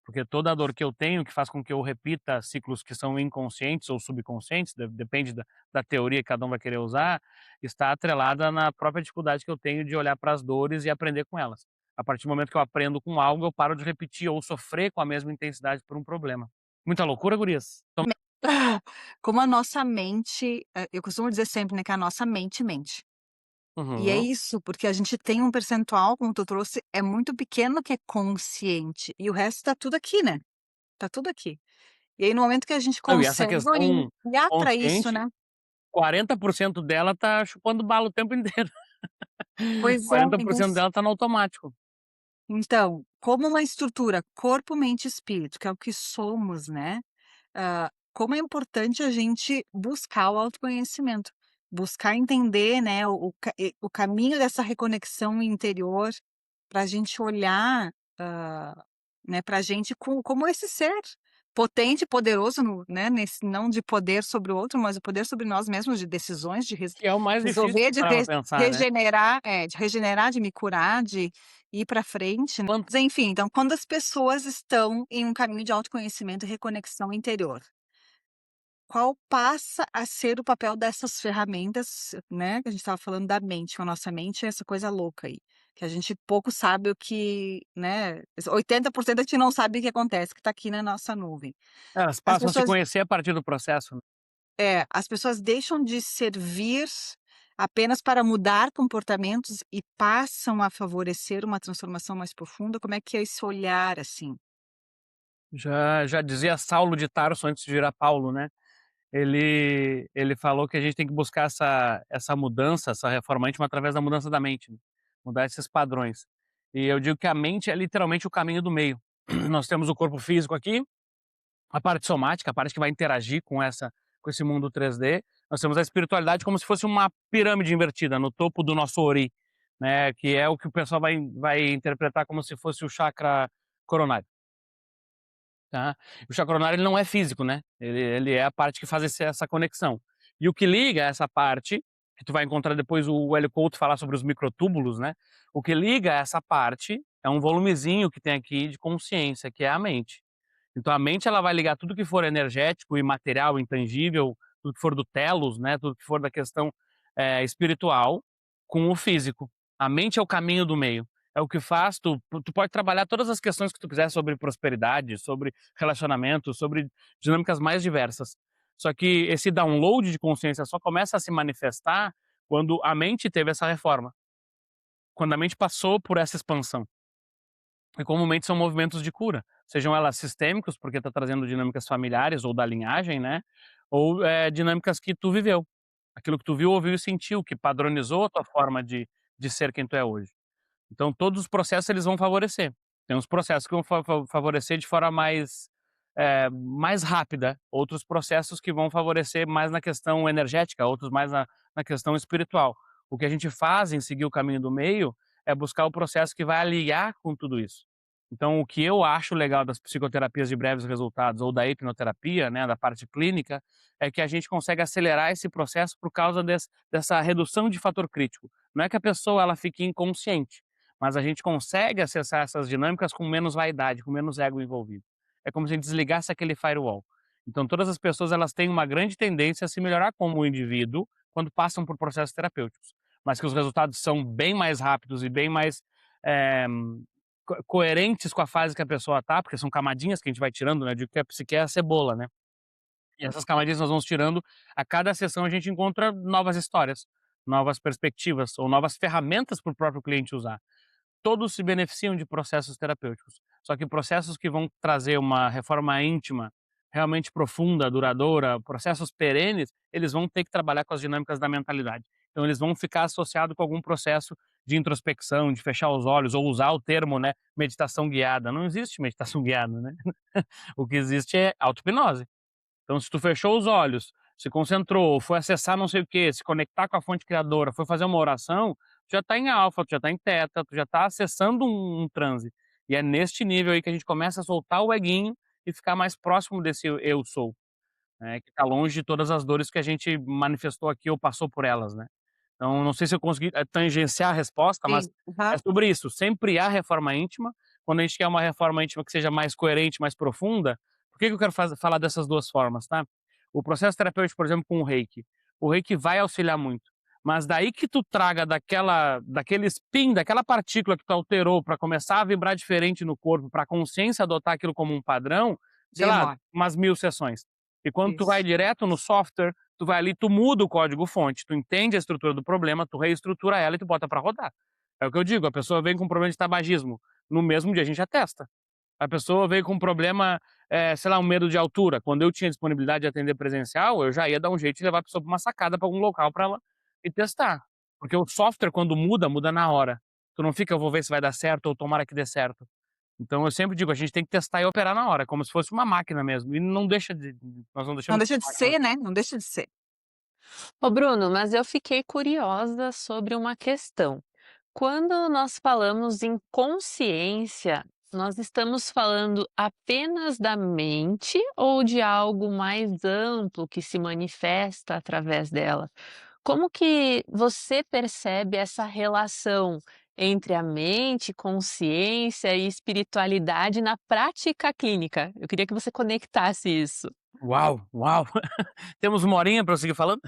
Speaker 2: Porque toda a dor que eu tenho, que faz com que eu repita ciclos que são inconscientes ou subconscientes, depende da teoria que cada um vai querer usar, está atrelada na própria dificuldade que eu tenho de olhar para as dores e aprender com elas. A partir do momento que eu aprendo com algo, eu paro de repetir ou sofrer com a mesma intensidade por um problema. Muita loucura, gurias?
Speaker 1: Como a nossa mente, eu costumo dizer sempre, né, que a nossa mente mente. E é
Speaker 2: Uhum.
Speaker 1: isso, porque a gente tem um percentual, como tu trouxe, é muito pequeno que é consciente, e o resto tá tudo aqui, né, tá tudo aqui. E aí no momento que a gente
Speaker 2: Não, e essa
Speaker 1: consegue
Speaker 2: questão
Speaker 1: olhar para isso,
Speaker 2: consciente,
Speaker 1: né,
Speaker 2: 40% dela tá chupando bala o tempo inteiro.
Speaker 1: pois é,
Speaker 2: 40% dela tá no automático.
Speaker 1: então, como uma estrutura corpo, mente e espírito, que é o que somos, né, como é importante a gente buscar o autoconhecimento, buscar entender, né, o caminho dessa reconexão interior, para a gente olhar, né, para a gente como esse ser. potente e poderoso no né, nesse não de poder sobre o outro, mas o poder sobre nós mesmos, de decisões, de
Speaker 2: Que é o mais difícil
Speaker 1: resolver,
Speaker 2: de parar pra pensar, né.
Speaker 1: de regenerar, de me curar, de ir para frente, né.
Speaker 2: Quando
Speaker 1: Mas enfim, então quando as pessoas estão em um caminho de autoconhecimento e reconexão interior, qual passa a ser o papel dessas ferramentas, né, que a gente estava falando da mente, com a nossa mente é essa coisa louca aí, que a gente pouco sabe o que, né, 80% a gente não sabe o que acontece, que está aqui na nossa nuvem.
Speaker 2: elas
Speaker 1: As
Speaker 2: passam a se
Speaker 1: pessoas
Speaker 2: conhecer a partir do processo, né.
Speaker 1: as pessoas deixam de servir apenas para mudar comportamentos e passam a favorecer uma transformação mais profunda? Como é que é esse olhar, assim?
Speaker 2: Já dizia Saulo de Tarso antes de virar Paulo, né. Ele falou que a gente tem que buscar essa mudança, essa reforma íntima através da mudança da mente, né, mudar esses padrões. E eu digo que a mente é literalmente o caminho do meio. Nós temos o corpo físico aqui, a parte somática, a parte que vai interagir com esse mundo 3D. Nós temos a espiritualidade como se fosse uma pirâmide invertida no topo do nosso ori, né, que é o que o pessoal vai interpretar como se fosse o chakra coronário. Tá. O chakra coronário ele não é físico, né, ele é a parte que faz essa conexão. E o que liga essa parte, que tu vai encontrar depois o Hélio Couto falar sobre os microtúbulos, né, o que liga essa parte é um volumezinho que tem aqui de consciência, que é a mente. Então a mente ela vai ligar tudo que for energético, imaterial, intangível, tudo que for do telos, né, tudo que for da questão, espiritual, com o físico. A mente é o caminho do meio. É o que faz tu pode trabalhar todas as questões que tu quiser sobre prosperidade, sobre relacionamento, sobre dinâmicas mais diversas. Só que esse download de consciência só começa a se manifestar quando a mente teve essa reforma, quando a mente passou por essa expansão. E comumente são movimentos de cura, sejam elas sistêmicos, porque está trazendo dinâmicas familiares ou da linhagem, né, ou, dinâmicas que tu viveu, aquilo que tu viu, ouviu e sentiu, que padronizou a tua forma de ser quem tu é hoje. Então todos os processos eles vão favorecer. Tem uns processos que vão favorecer de forma mais rápida, outros processos que vão favorecer mais na questão energética, outros mais na questão espiritual. O que a gente faz em seguir o caminho do meio é buscar o processo que vai aliar com tudo isso. Então o que eu acho legal das psicoterapias de breves resultados ou da hipnoterapia, né, da parte clínica, é que a gente consegue acelerar esse processo por causa dessa redução de fator crítico. Não é que a pessoa ela fique inconsciente, mas a gente consegue acessar essas dinâmicas com menos vaidade, com menos ego envolvido. É como se a gente desligasse aquele firewall. Então todas as pessoas elas têm uma grande tendência a se melhorar como indivíduo quando passam por processos terapêuticos, mas que os resultados são bem mais rápidos e bem mais eh, coerentes com a fase que a pessoa está, porque são camadinhas que a gente vai tirando, né? Eu digo que a psique é a cebola, né? E essas camadinhas nós vamos tirando, a cada sessão a gente encontra novas histórias, novas perspectivas ou novas ferramentas para o próprio cliente usar. Todos se beneficiam de processos terapêuticos, só que processos que vão trazer uma reforma íntima, realmente profunda, duradoura, processos perenes, eles vão ter que trabalhar com as dinâmicas da mentalidade. Então eles vão ficar associados com algum processo de introspecção, de fechar os olhos ou usar o termo, né, meditação guiada. Não existe meditação guiada, né? O que existe é auto-hipnose. Então, se tu fechou os olhos, se concentrou, foi acessar não sei o quê, se conectar com a fonte criadora, foi fazer uma oração, tu já está em alfa, tu já está em teta, tu já está acessando um transe. E é neste nível aí que a gente começa a soltar o eguinho e ficar mais próximo desse eu sou, né, que está longe de todas as dores que a gente manifestou aqui ou passou por elas, né. Então, não sei se eu consegui, tangenciar a resposta, mas
Speaker 1: Sim,
Speaker 2: é
Speaker 1: aham.
Speaker 2: sobre isso, sempre há reforma íntima. Quando a gente quer uma reforma íntima que seja mais coerente, mais profunda, por que que eu quero falar dessas 2 formas, tá? O processo terapêutico, por exemplo, com o reiki vai auxiliar muito, mas daí que tu traga daquele spin, daquela partícula que tu alterou para começar a vibrar diferente no corpo, para a consciência adotar aquilo como um padrão, sei lá,
Speaker 1: Demora.
Speaker 2: umas 1000 sessões. E quando tu vai
Speaker 1: Isso.
Speaker 2: direto no software, tu vai ali, tu muda o código fonte, tu entende a estrutura do problema, tu reestrutura ela e tu bota para rodar. É o que eu digo, a pessoa vem com problema de tabagismo, no mesmo dia a gente atesta. A pessoa veio com um problema, sei lá, um medo de altura, quando eu tinha disponibilidade de atender presencial, eu já ia dar um jeito de levar a pessoa para uma sacada, para algum local para ela e testar. Porque o software quando muda, muda na hora. Tu não fica: "Eu vou ver se vai dar certo ou tomara que dê certo". Então eu sempre digo, a gente tem que testar e operar na hora, como se fosse uma máquina mesmo, e não deixa de nós não
Speaker 1: Não
Speaker 2: deixamos de
Speaker 1: deixa
Speaker 2: ser
Speaker 1: de
Speaker 2: máquina.
Speaker 1: ser, né, não deixa de ser.
Speaker 3: Ô Bruno, mas eu fiquei curiosa sobre uma questão. Quando nós falamos em consciência, Nós estamos falando apenas da mente ou de algo mais amplo que se manifesta através dela? Como que você percebe essa relação entre a mente, consciência e espiritualidade na prática clínica? Eu queria que você conectasse isso.
Speaker 2: Uau, uau! Temos 1 horinha para eu seguir falando?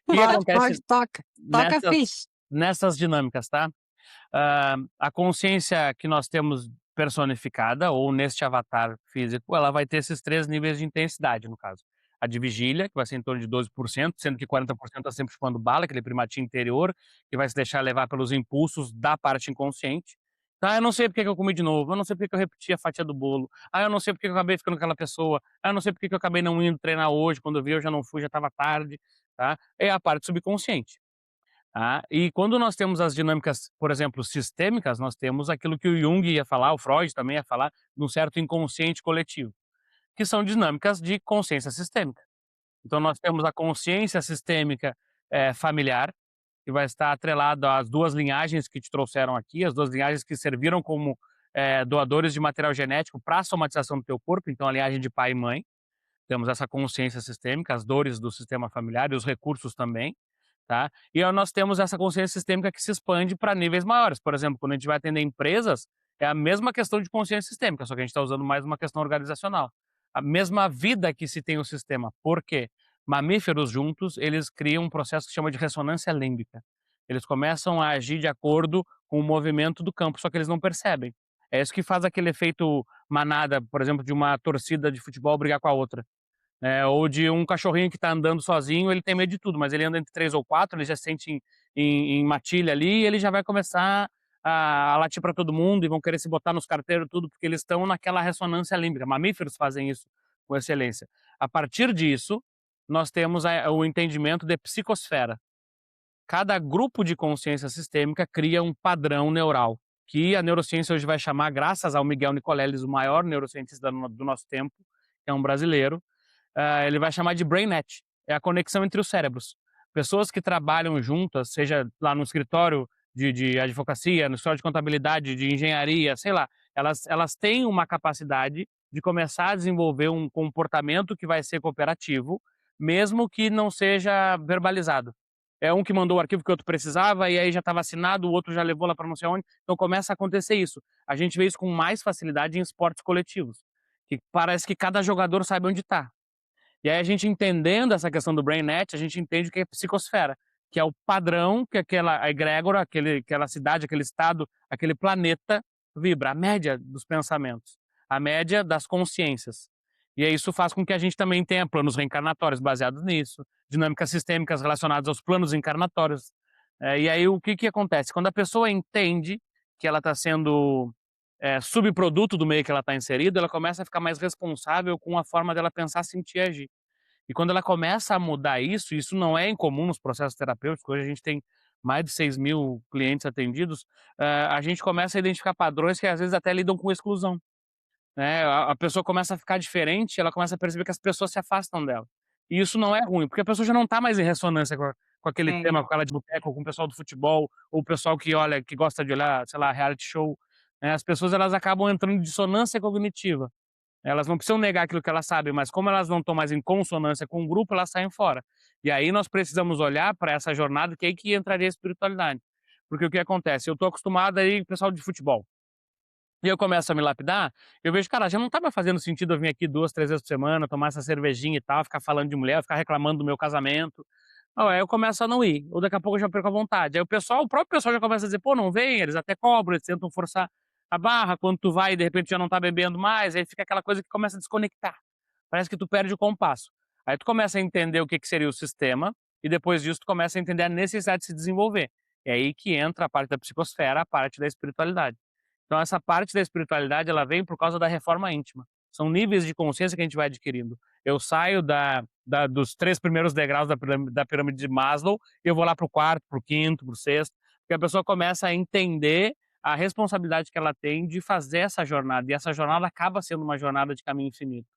Speaker 2: O que que
Speaker 1: Pode,
Speaker 2: acontece
Speaker 1: pode, toca. Toca
Speaker 2: nessas
Speaker 1: ficha.
Speaker 2: nessas dinâmicas, tá? A consciência que nós temos personificada ou neste avatar físico, ela vai ter esses 3 níveis de intensidade, no caso. A de vigília, que vai ser em torno de 12%, sendo que 40% está sempre chupando bala, aquele primatinho interior, que vai se deixar levar pelos impulsos da parte inconsciente. "Ah, eu não sei porque que eu comi de novo, eu não sei porque que eu repeti a fatia do bolo, ah, eu não sei porque que eu acabei ficando com aquela pessoa, ah, eu não sei porque que eu acabei não indo treinar hoje, quando eu vi eu já não fui, já estava tarde", tá. É a parte subconsciente. Ah, e quando nós temos as dinâmicas, por exemplo, sistêmicas, nós temos aquilo que o Jung ia falar, o Freud também ia falar, de um certo inconsciente coletivo, que são dinâmicas de consciência sistêmica. Então nós temos a consciência sistêmica, familiar, que vai estar atrelado às 2 linhagens que te trouxeram aqui, as 2 linhagens que serviram como, doadores de material genético para a somatização do teu corpo, então a linhagem de pai e mãe. Temos essa consciência sistêmica, as dores do sistema familiar e os recursos também. Tá? E aí nós temos essa consciência sistêmica que se expande para níveis maiores. Por exemplo, quando a gente vai atender empresas, é a mesma questão de consciência sistêmica, só que a gente está usando mais uma questão organizacional. A mesma vida que se tem o sistema. Por quê? Mamíferos juntos, eles criam um processo que chama de ressonância límbica. Eles começam a agir de acordo com o movimento do campo, só que eles não percebem. É isso que faz aquele efeito manada, por exemplo, de uma torcida de futebol brigar com a outra. Ou de um cachorrinho que está andando sozinho, ele tem medo de tudo, mas ele anda entre 3 ou 4, ele já se sente em matilha ali, e ele já vai começar a latir para todo mundo e vão querer se botar nos carteiros tudo, porque eles estão naquela ressonância límbica. Mamíferos fazem isso com excelência. A partir disso, nós temos o entendimento de psicosfera. Cada grupo de consciência sistêmica cria um padrão neural, que a neurociência hoje vai chamar, graças ao Miguel Nicoleles, o maior neurocientista do nosso tempo, que é um brasileiro, ele vai chamar de BrainNet, é a conexão entre os cérebros. Pessoas que trabalham juntas, seja lá no escritório de advocacia, no escritório de contabilidade, de engenharia, sei lá, elas têm uma capacidade de começar a desenvolver um comportamento que vai ser cooperativo, mesmo que não seja verbalizado. É um que mandou o arquivo que o outro precisava e aí já estava assinado, o outro já levou lá para não sei onde, então começa a acontecer isso. A gente vê isso com mais facilidade em esportes coletivos, que parece que cada jogador sabe onde está. E aí a gente entendendo essa questão do BrainNet, a gente entende o que é psicosfera, que é o padrão que aquela egrégora, aquela cidade, aquele estado, aquele planeta vibra, a média dos pensamentos, a média das consciências. E aí isso faz com que a gente também tenha planos reencarnatórios baseados nisso, dinâmicas sistêmicas relacionadas aos planos encarnatórios. E aí o que que acontece? Quando a pessoa entende que ela está sendo subproduto do meio que ela está inserida, ela começa a ficar mais responsável com a forma dela pensar, sentir e agir. E quando ela começa a mudar isso não é incomum nos processos terapêuticos, hoje a gente tem mais de 6.000 clientes atendidos, a gente começa a identificar padrões que às vezes até lidam com exclusão, né, a pessoa começa a ficar diferente, ela começa a perceber que as pessoas se afastam dela. E isso não é ruim, porque a pessoa já não está mais em ressonância com aquele
Speaker 1: Sim.
Speaker 2: tema, com aquela de boteco, com o pessoal do futebol, ou o pessoal que olha, que gosta de olhar, sei lá, reality show, né, as pessoas elas acabam entrando em dissonância cognitiva. Elas não precisam negar aquilo que elas sabem, mas como elas não estão mais em consonância com o grupo, elas saem fora. E aí nós precisamos olhar para essa jornada, que é aí que entraria a espiritualidade. Porque o que acontece? Eu estou acostumado aí com o pessoal de futebol. E eu começo a me lapidar, eu vejo, cara, já não tá mais fazendo sentido eu vir aqui 2, 3 vezes por semana, tomar essa cervejinha e tal, ficar falando de mulher, ficar reclamando do meu casamento. Aí eu começo a não ir, ou daqui a pouco eu já perco a vontade. Aí o próprio pessoal já começa a dizer, pô, não vem, eles até cobram, eles tentam forçar a barra, quando tu vai e de repente já não tá bebendo mais, aí fica aquela coisa que começa a desconectar. Parece que tu perde o compasso. Aí tu começa a entender o que que seria o sistema, e depois disso tu começa a entender a necessidade de se desenvolver. É aí que entra a parte da psicosfera, a parte da espiritualidade. Então essa parte da espiritualidade, ela vem por causa da reforma íntima. São níveis de consciência que a gente vai adquirindo. Eu saio dos 3 primeiros degraus da pirâmide de Maslow, e eu vou lá para o quarto, para o quinto, para o sexto, porque a pessoa começa a entender a responsabilidade que ela tem de fazer essa jornada, e essa jornada acaba sendo uma jornada de caminho infinito,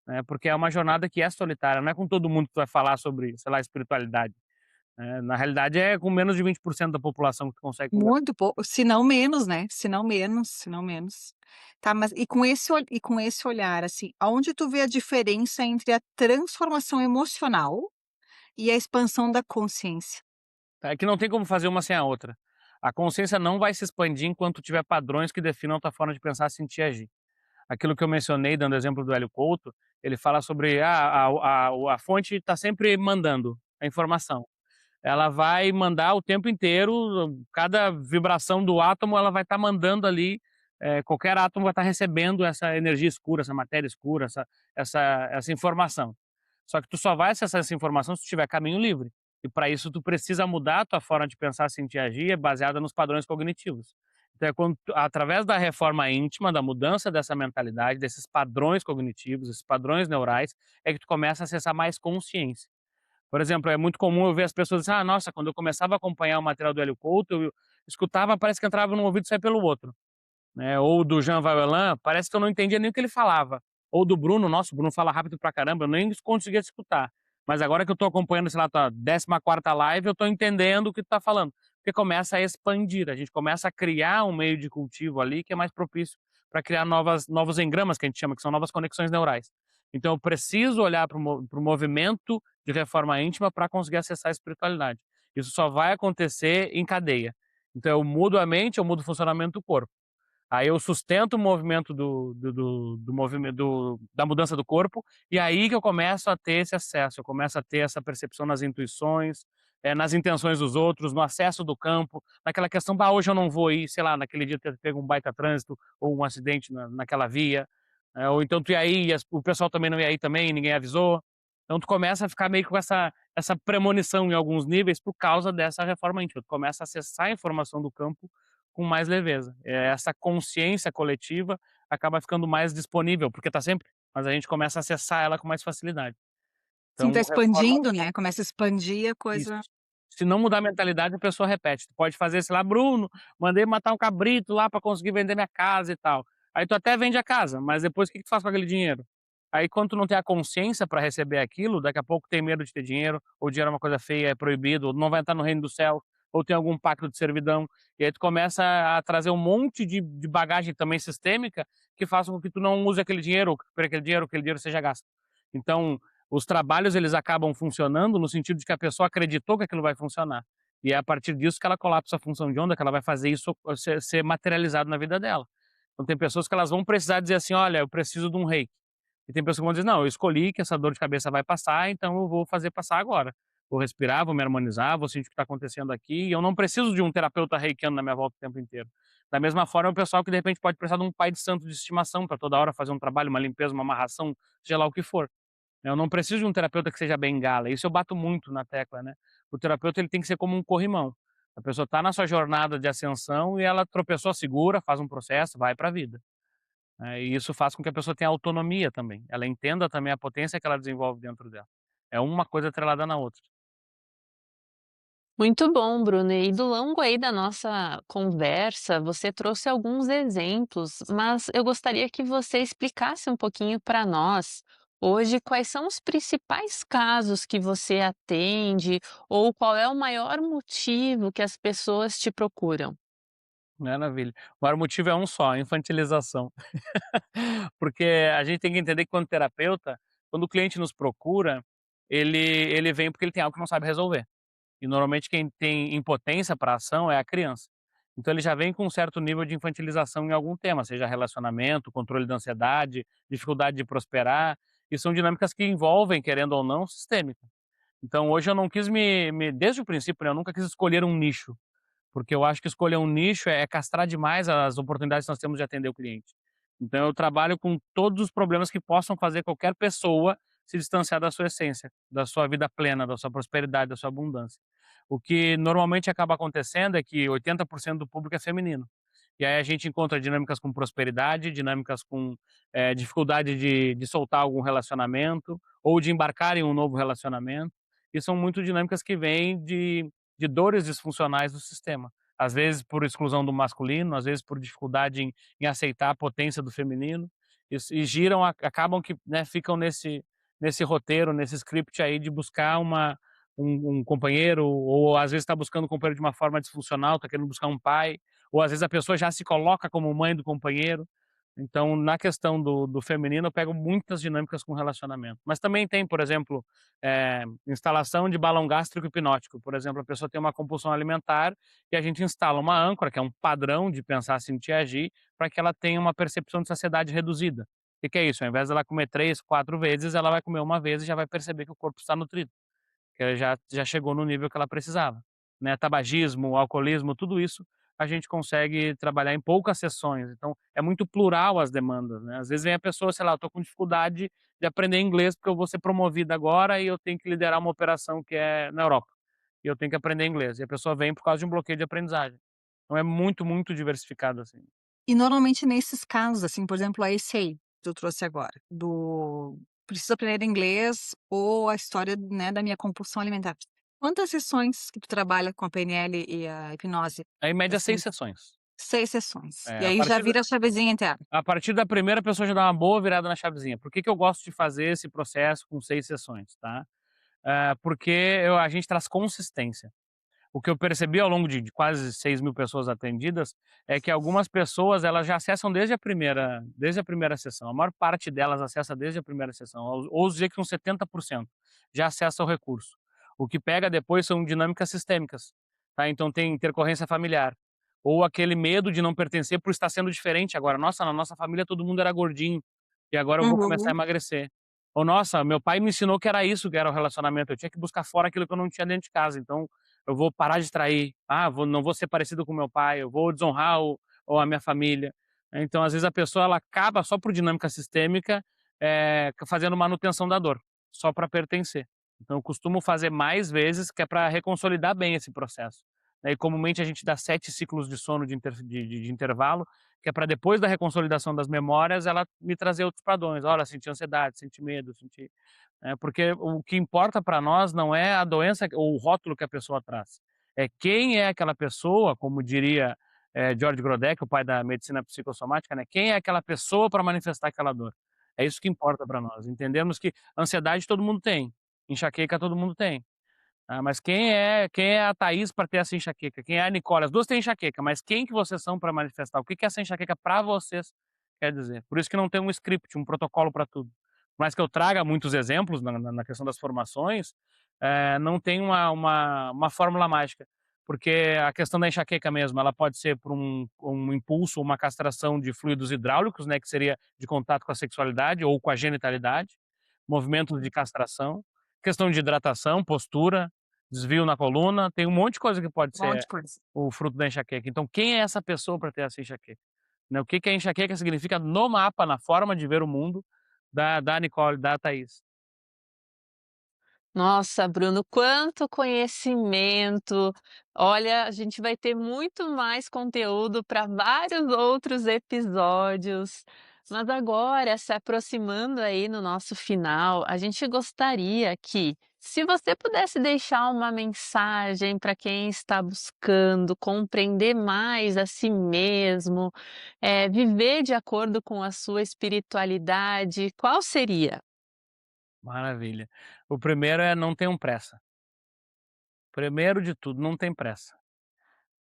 Speaker 2: né, porque é uma jornada que é solitária, não é com todo mundo que tu vai falar sobre, sei lá, espiritualidade. Na realidade é com menos de 20% da população que consegue conversar.
Speaker 1: Muito pouco, se não menos, né, se não menos, se não menos. Tá, mas e com esse olhar, assim, aonde tu vê a diferença entre a transformação emocional e a expansão da consciência?
Speaker 2: É que não tem como fazer uma sem a outra. A consciência não vai se expandir enquanto tiver padrões que definam a tua forma de pensar, sentir e agir. Aquilo que eu mencionei, dando exemplo do Hélio Couto, ele fala sobre a fonte está sempre mandando a informação. Ela vai mandar o tempo inteiro, cada vibração do átomo ela vai estar mandando ali, qualquer átomo vai estar recebendo essa energia escura, essa matéria escura, essa informação. Só que tu só vai acessar essa informação se tu tiver caminho livre. E para isso tu precisa mudar a tua forma de pensar, sentir e agir, baseada nos padrões cognitivos. Então é quando através da reforma íntima, da mudança dessa mentalidade, desses padrões cognitivos, esses padrões neurais, é que tu começa a acessar mais consciência. Por exemplo, é muito comum eu ver as pessoas dizendo: "Ah, nossa, quando eu começava a acompanhar o material do Hélio Couto, eu escutava, parece que entrava num ouvido e saía pelo outro", né, ou do Jean Valjean, parece que eu não entendia nem o que ele falava, ou do Bruno, nossa, o Bruno fala rápido pra caramba, eu nem conseguia escutar. Mas agora que eu tô acompanhando, sei lá, tua 14ª live, eu tô entendendo o que tu tá falando, porque começa a expandir, a gente começa a criar um meio de cultivo ali que é mais propício para criar novos engramas que a gente chama, que são novas conexões neurais. Então eu preciso olhar para o movimento de reforma íntima para conseguir acessar a espiritualidade. Isso só vai acontecer em cadeia. Então eu mudo a mente, eu mudo o funcionamento do corpo. Aí eu sustento o movimento do movimento da mudança do corpo, e aí que eu começo a ter esse acesso, eu começo a ter essa percepção nas intuições, nas intenções dos outros, no acesso do campo, naquela questão: "Bah, hoje eu não vou ir", sei lá, naquele dia ter pego um baita trânsito ou um acidente naquela via, ou então tu ia ir e o pessoal também não ia ir também, ninguém avisou. Então tu começa a ficar meio com essa premonição em alguns níveis por causa dessa reforma íntima, tu começa a acessar a informação do campo com mais leveza. Essa consciência coletiva acaba ficando mais disponível, porque está sempre, mas a gente começa a acessar ela com mais facilidade.
Speaker 1: Sim, tá
Speaker 2: Então, reforma
Speaker 1: expandindo, né, começa a expandir a
Speaker 2: isso.
Speaker 1: coisa.
Speaker 2: Se não mudar a mentalidade, a pessoa repete. Tu pode fazer, sei lá: "Bruno, mandei matar um cabrito lá para conseguir vender minha casa e tal". Aí tu até vende a casa, mas depois o que que tu faz com aquele dinheiro? Aí quando tu não tem a consciência para receber aquilo, daqui a pouco tem medo de ter dinheiro, ou dinheiro é uma coisa feia, é proibido, ou não vai entrar no reino do céu, ou tem algum pacto de servidão. E aí tu começa a trazer um monte de bagagem também sistêmica, que faça com que tu não use aquele dinheiro, ou que aquele dinheiro seja gasto. Então, os trabalhos eles acabam funcionando no sentido de que a pessoa acreditou que aquilo vai funcionar. E é a partir disso que ela colapsa a função de onda, que ela vai fazer isso ser materializado na vida dela. Então tem pessoas que elas vão precisar dizer assim: "Olha, eu preciso de um reiki". E tem pessoas que vão dizer: "Não, eu escolhi que essa dor de cabeça vai passar, então eu vou fazer passar agora. Vou respirar, vou me harmonizar, vou sentir o que está acontecendo aqui, e eu não preciso de um terapeuta reikiano na minha volta o tempo inteiro". Da mesma forma, é o pessoal que de repente pode precisar de um pai de santo de estimação para toda hora fazer um trabalho, uma limpeza, uma amarração, seja lá o que for. Eu não preciso de um terapeuta que seja bengala, isso eu bato muito na tecla, né. O terapeuta ele tem que ser como um corrimão. A pessoa está na sua jornada de ascensão e ela tropeçou, segura, faz um processo, vai para a vida. E isso faz com que a pessoa tenha autonomia também, ela entenda também a potência que ela desenvolve dentro dela. É uma coisa atrelada na outra.
Speaker 3: Muito bom, Bruno. E do longo aí da nossa conversa, você trouxe alguns exemplos, mas eu gostaria que você explicasse um pouquinho para nós, hoje, quais são os principais casos que você atende ou qual é o maior motivo que as pessoas te procuram?
Speaker 2: Maravilha. O maior motivo é um só, a infantilização. Porque a gente tem que entender que quando terapeuta, quando o cliente nos procura, ele vem porque ele tem algo que não sabe resolver. E normalmente quem tem impotência para ação é a criança. Então ele já vem com um certo nível de infantilização em algum tema, seja relacionamento, controle da ansiedade, dificuldade de prosperar, e são dinâmicas que envolvem, querendo ou não, sistêmica. Então hoje eu não quis desde o princípio, né, eu nunca quis escolher um nicho, porque eu acho que escolher um nicho é castrar demais as oportunidades que nós temos de atender o cliente. Então eu trabalho com todos os problemas que possam fazer qualquer pessoa se distanciar da sua essência, da sua vida plena, da sua prosperidade, da sua abundância. O que normalmente acaba acontecendo é que 80% do público é feminino. E aí a gente encontra dinâmicas com prosperidade, dinâmicas com dificuldade de soltar algum relacionamento ou de embarcar em um novo relacionamento. E são muito dinâmicas que vêm de dores disfuncionais do sistema. Às vezes por exclusão do masculino, às vezes por dificuldade em aceitar a potência do feminino, e giram, acabam que, né, ficam nesse roteiro, nesse script aí de buscar um companheiro, ou às vezes está buscando um companheiro de uma forma disfuncional, está querendo buscar um pai, ou às vezes a pessoa já se coloca como mãe do companheiro. Então, na questão do feminino, eu pego muitas dinâmicas com relacionamento. Mas também tem, por exemplo, instalação de balão gástrico hipnótico. Por exemplo, a pessoa tem uma compulsão alimentar e a gente instala uma âncora, que é um padrão de pensar, sentir e agir, para que ela tenha uma percepção de saciedade reduzida. O que que é isso? Ao invés dela comer 3, 4 vezes, ela vai comer uma vez e já vai perceber que o corpo está nutrido, que ela já chegou no nível que ela precisava, né. Tabagismo, alcoolismo, tudo isso a gente consegue trabalhar em poucas sessões, então é muito plural as demandas, né. Às vezes vem a pessoa, sei lá, eu tô com dificuldade de aprender inglês, porque eu vou ser promovida agora e eu tenho que liderar uma operação que é na Europa, e eu tenho que aprender inglês, e a pessoa vem por causa de um bloqueio de aprendizagem. Então é muito, muito diversificado, assim.
Speaker 1: E normalmente nesses casos, assim, por exemplo, a esse aí, que eu trouxe agora, do preciso aprender inglês ou a história, né, da minha compulsão alimentar. Quantas sessões que tu trabalha com a PNL e a hipnose?
Speaker 2: É em média
Speaker 1: Assim,
Speaker 2: 6 sessões.
Speaker 1: 6 sessões. E
Speaker 2: É,
Speaker 1: aí já vira a chavezinha interna.
Speaker 2: a partir da primeira, a pessoa já dá uma boa virada na chavezinha. Por que que eu gosto de fazer esse processo com 6 sessões, tá? Porque a gente traz consistência. O que eu percebi ao longo de quase 6.000 pessoas atendidas, é que algumas pessoas, elas já acessam desde a primeira sessão. A maior parte delas acessa desde a primeira sessão, ou dizer que uns 70% já acessa o recurso. O que pega depois são dinâmicas sistêmicas, tá? Então tem intercorrência familiar, ou aquele medo de não pertencer por estar sendo diferente agora. "Nossa, na nossa família todo mundo era gordinho, e agora eu vou começar a
Speaker 1: Uhum.
Speaker 2: emagrecer". Ou "Nossa, meu pai me ensinou que era isso que era o relacionamento, eu tinha que buscar fora aquilo que eu não tinha dentro de casa, então eu vou parar de trair, não vou ser parecido com meu pai, eu vou desonrar a minha família". Então, às vezes, a pessoa ela acaba só por dinâmica sistêmica, fazendo manutenção da dor, só para pertencer. Então eu costumo fazer mais vezes, que é para reconsolidar bem esse processo, né. E comumente a gente dá 7 ciclos de sono de intervalo, que é para depois da reconsolidação das memórias, ela me trazer outros padrões. "Olha, senti ansiedade, senti medo, senti", porque o que importa para nós não é a doença ou o rótulo que a pessoa traz, é quem é aquela pessoa, como diria, George Grodeck, o pai da medicina psicossomática, né, quem é aquela pessoa para manifestar aquela dor. É isso que importa para nós, entendemos que ansiedade todo mundo tem, enxaqueca todo mundo tem. Mas quem é a Thaís para ter essa enxaqueca? Quem é a Nicole? As 2 têm enxaqueca, mas quem que vocês são para manifestar? O que que essa enxaqueca para vocês quer dizer? Por isso que não tem um script, um protocolo para tudo. Por mais que eu traga muitos exemplos na questão das formações, não tem uma fórmula mágica, porque a questão da enxaqueca mesmo, ela pode ser por um impulso, uma castração de fluidos hidráulicos, né, que seria de contato com a sexualidade ou com a genitalidade, movimentos de castração, questão de hidratação, postura, desvio na coluna, tem um monte de coisa que pode
Speaker 1: Um monte
Speaker 2: ser
Speaker 1: de coisa.
Speaker 2: o fruto da enxaqueca. Então, quem é essa pessoa para ter essa enxaqueca? Né, o que que a enxaqueca significa no mapa, na forma de ver o mundo da Nicole, da Thaís.
Speaker 3: Nossa, Bruno, quanto conhecimento! Olha, a gente vai ter muito mais conteúdo para vários outros episódios. Mas agora, se aproximando aí no nosso final, a gente gostaria que, se você pudesse deixar uma mensagem para quem está buscando compreender mais a si mesmo, viver de acordo com a sua espiritualidade, qual seria?
Speaker 2: Maravilha. O primeiro é não tenham pressa. Primeiro de tudo, não tem pressa,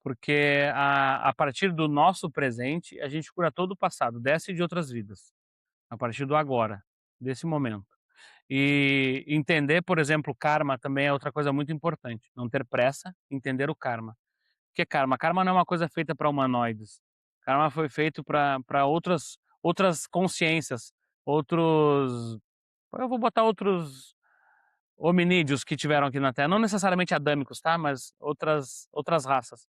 Speaker 2: porque a partir do nosso presente, a gente cura todo o passado, dessa e de outras vidas, a partir do agora, desse momento. E entender, por exemplo, o karma também é outra coisa muito importante, não ter pressa, entender o karma. O que é karma? Karma não é uma coisa feita para humanoides, karma foi feito para outras consciências, outros eu vou botar outros hominídeos que tiveram aqui na Terra, não necessariamente adâmicos, tá, mas outras raças.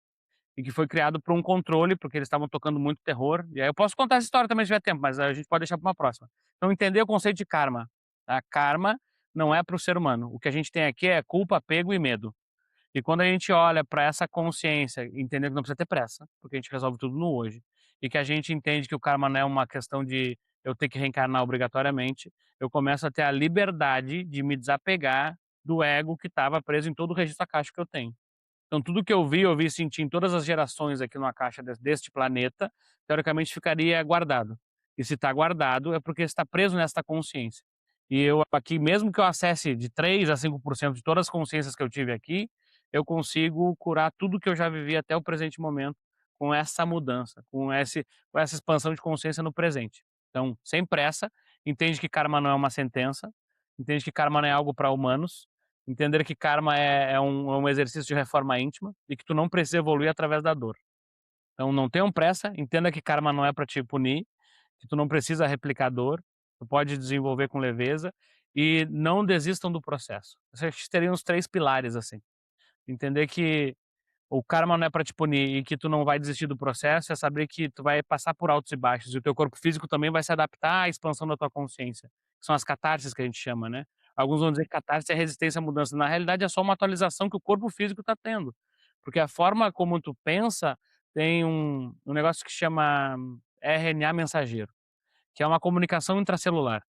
Speaker 2: E que foi criado por um controle, porque eles estavam tocando muito terror, e aí eu posso contar essa história também se tiver tempo, mas a gente pode deixar para uma próxima. Então entender o conceito de karma, tá? Karma não é para o ser humano, o que a gente tem aqui é culpa, apego e medo. E quando a gente olha para essa consciência, entendendo que não precisa ter pressa, porque a gente resolve tudo no hoje, e que a gente entende que o karma não é uma questão de eu ter que reencarnar obrigatoriamente, eu começo a ter a liberdade de me desapegar do ego que estava preso em todo o registro akáshico que eu tenho. Então tudo que eu vi, ouvi e senti em todas as gerações aqui numa caixa deste planeta, teoricamente ficaria guardado. E se está guardado é porque está preso nesta consciência. E eu aqui, mesmo que eu acesse de 3 a 5% de todas as consciências que eu tive aqui, eu consigo curar tudo que eu já vivi até o presente momento com essa mudança, com essa expansão de consciência no presente. Então, sem pressa, entende que karma não é uma sentença, entende que karma não é algo para humanos, entender que karma é um exercício de reforma íntima e que tu não precisa evoluir através da dor. Então não tenham pressa, entenda que karma não é para te punir, que tu não precisa replicar dor, tu pode desenvolver com leveza e não desistam do processo. Esses seriam os 3 pilares, assim. Entender que o karma não é para te punir e que tu não vai desistir do processo, é saber que tu vai passar por altos e baixos e o teu corpo físico também vai se adaptar à expansão da tua consciência, que são as catarses que a gente chama, né. Alguns vão dizer que catarse é resistência à mudança, na realidade é só uma atualização que o corpo físico está tendo, porque a forma como tu pensa tem um negócio que chama RNA mensageiro, que é uma comunicação intracelular.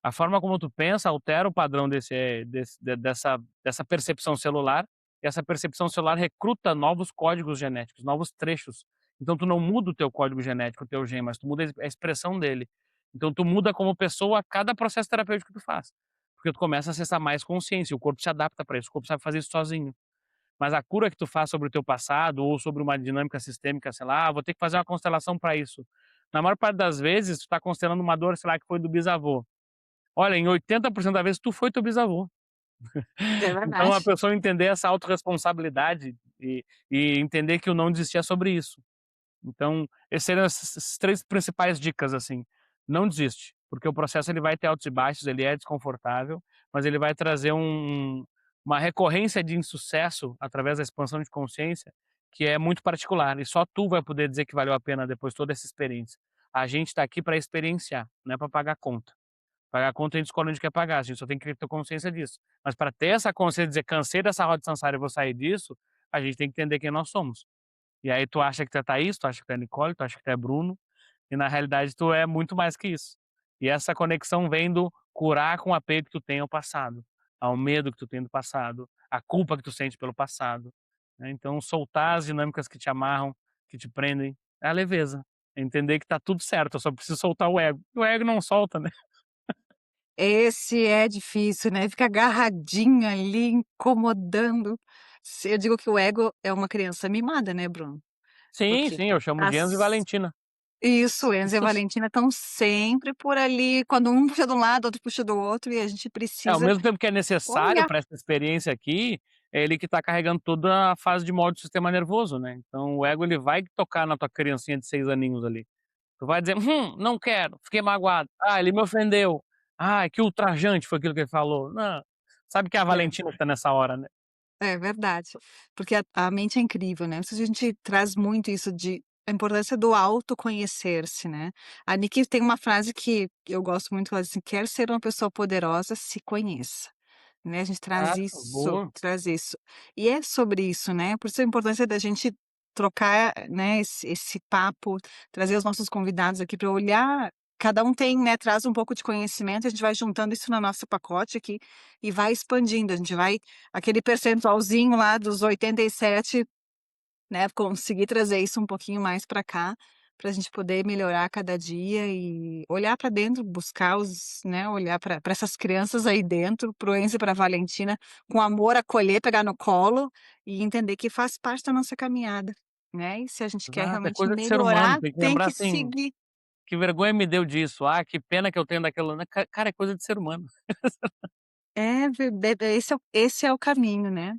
Speaker 2: A forma como tu pensa altera o padrão dessa percepção celular, e essa percepção celular recruta novos códigos genéticos, novos trechos. Então tu não muda o teu código genético, o teu gene, mas tu muda a expressão dele. Então tu muda como pessoa a cada processo terapêutico que tu faz. Porque tu começa a acessar mais consciência, o corpo se adapta para isso, o corpo sabe fazer isso sozinho. Mas a cura que tu faz sobre o teu passado ou sobre uma dinâmica sistêmica, sei lá, vou ter que fazer uma constelação para isso. Na maior parte das vezes, tu tá constelando uma dor, sei lá, que foi do bisavô. Olha, em 80% das vezes tu foi teu bisavô.
Speaker 1: É
Speaker 2: Então a
Speaker 1: verdade.
Speaker 2: pessoa entender essa autorresponsabilidade e entender que o não desistir é sobre isso. Então, esses seriam as 3 principais dicas, assim. Não desiste, porque o processo ele vai ter altos e baixos, ele é desconfortável, mas ele vai trazer uma recorrência de insucesso através da expansão de consciência, que é muito particular, e só tu vai poder dizer que valeu a pena depois de toda essa experiência. A gente está aqui para experienciar, não é para pagar conta. Pagar a conta a gente escolhe onde quer pagar, a gente só tem que ter consciência disso. Mas para ter essa consciência de dizer: "Cansei dessa roda de samsara e vou sair disso", a gente tem que entender quem nós somos. E aí tu acha que tu é Thaís, tu acha que tu é Nicole, tu acha que tu é Bruno, e na realidade tu é muito mais que isso. E essa conexão vem do curar com o apego que tu tem ao passado, ao medo que tu tem do passado, à culpa que tu sente pelo passado, né. Então soltar as dinâmicas que te amarram, que te prendem, é a leveza, é entender que tá tudo certo, eu só preciso soltar o ego. E o ego não solta, né.
Speaker 1: Esse é difícil, né, fica agarradinho ali, incomodando. Se eu digo que o ego é uma criança mimada, né, Bruno,
Speaker 2: Sim,
Speaker 1: porque
Speaker 2: sim, eu chamo de Enzo e
Speaker 1: as
Speaker 2: Valentina.
Speaker 1: isso, Enzo e a Valentina estão sempre por ali, quando um puxa de um lado, outro puxa do outro, e a gente
Speaker 2: É, ao
Speaker 1: precisa
Speaker 2: mesmo tempo que é necessário
Speaker 1: olhar.
Speaker 2: para essa experiência aqui, é ele que tá carregando toda a fase de molde do sistema nervoso, né. Então o ego ele vai tocar na tua criancinha de 6 aninhos ali. Tu vai dizer: não quero, fiquei magoado. Ah, ele me ofendeu. Ai, que ultrajante foi aquilo que ele falou". Não, sabe que é a
Speaker 1: É.
Speaker 2: Valentina que tá nessa hora, né.
Speaker 1: É verdade, porque a mente é incrível, né, se a gente traz muito isso de a importância do autoconhecer-se, né. A Nikki tem uma frase que eu gosto muito, ela diz assim: "Quer ser uma pessoa poderosa, se conheça", né, a gente
Speaker 2: Ah, boa.
Speaker 1: traz isso. E é sobre isso, né, por isso a importância da gente trocar, né, esse papo, trazer os nossos convidados aqui para olhar, cada um tem, né, traz um pouco de conhecimento, a gente vai juntando isso no nosso pacote aqui e vai expandindo, a gente vai aquele percentualzinho lá dos 87, né, conseguir trazer isso um pouquinho mais para cá, para a gente poder melhorar cada dia e olhar para dentro, buscar os né, olhar para essas crianças aí dentro, para o Enzo e pra Valentina, com amor, acolher, pegar no colo e entender que faz parte da nossa caminhada, né, e se a gente quer
Speaker 2: Exato, é
Speaker 1: realmente
Speaker 2: coisa de ser humano,
Speaker 1: melhorar,
Speaker 2: tem que
Speaker 1: tem
Speaker 2: lembrar
Speaker 1: que
Speaker 2: assim:
Speaker 1: seguir.
Speaker 2: "Que vergonha me deu disso. Ah, que pena que eu tenho daquilo", né, cara, é coisa de ser humano.
Speaker 1: É esse é o caminho, né.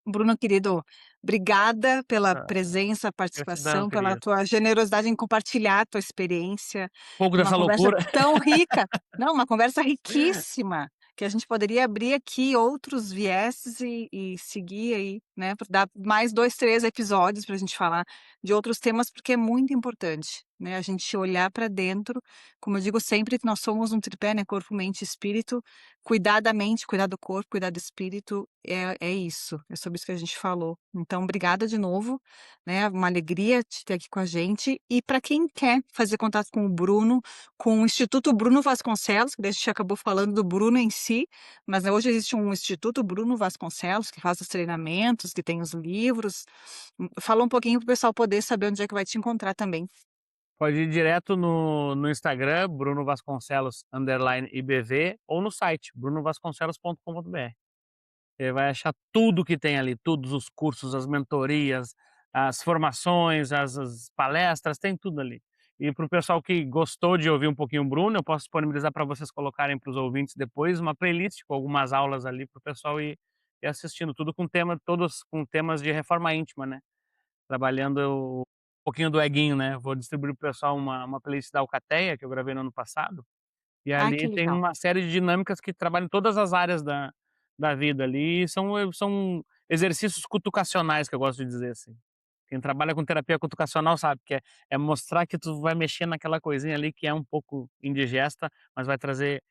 Speaker 1: Bruno querido, obrigada pela
Speaker 2: Ah,
Speaker 1: presença,
Speaker 2: gratidão,
Speaker 1: participação, pela
Speaker 2: querida.
Speaker 1: tua generosidade em compartilhar a tua experiência,
Speaker 2: Um pouco
Speaker 1: numa
Speaker 2: dessa
Speaker 1: conversa
Speaker 2: loucura.
Speaker 1: tão rica. Não, uma conversa riquíssima, que a gente poderia abrir aqui outros vieses e seguir aí, né, pra dar mais 2, 3 episódios para a gente falar de outros temas, porque é muito importante, né, a gente olhar para dentro, como eu digo sempre que nós somos um tripé, né, corpo, mente e espírito, cuidar da mente, cuidar do corpo, cuidar do espírito, é isso, é sobre isso que a gente falou. Então obrigada de novo, né, uma alegria te ter aqui com a gente. E para quem quer fazer contato com o Bruno, com o Instituto Bruno Vasconcelos, que daí a gente acabou falando do Bruno em si, mas hoje existe um Instituto Bruno Vasconcelos, que faz os treinamentos, que tem os livros. Fala um pouquinho para o pessoal poder saber onde é que vai te encontrar também.
Speaker 2: Pode ir direto no Instagram, Bruno Vasconcelos _IBV, ou no site brunovasconcelos.com.br. Você vai achar tudo que tem ali, todos os cursos, as mentorias, as formações, as palestras, tem tudo ali. E para o pessoal que gostou de ouvir um pouquinho o Bruno, eu posso disponibilizar para vocês colocarem para os ouvintes depois uma playlist com algumas aulas ali para o pessoal ir assistindo, tudo com todos com temas de reforma íntima, né? Trabalhando um pouquinho do eguinho, né? Vou distribuir para o pessoal uma playlist da Alcateia, que eu gravei no ano passado, e
Speaker 1: Ai, que
Speaker 2: ali tem
Speaker 1: legal.
Speaker 2: uma série de dinâmicas que trabalham em todas as áreas da vida ali, e são exercícios cutucacionais, que eu gosto de dizer, assim. Quem trabalha com terapia cutucacional sabe que é mostrar que tu vai mexer naquela coisinha ali que é um pouco indigesta, mas vai trazer,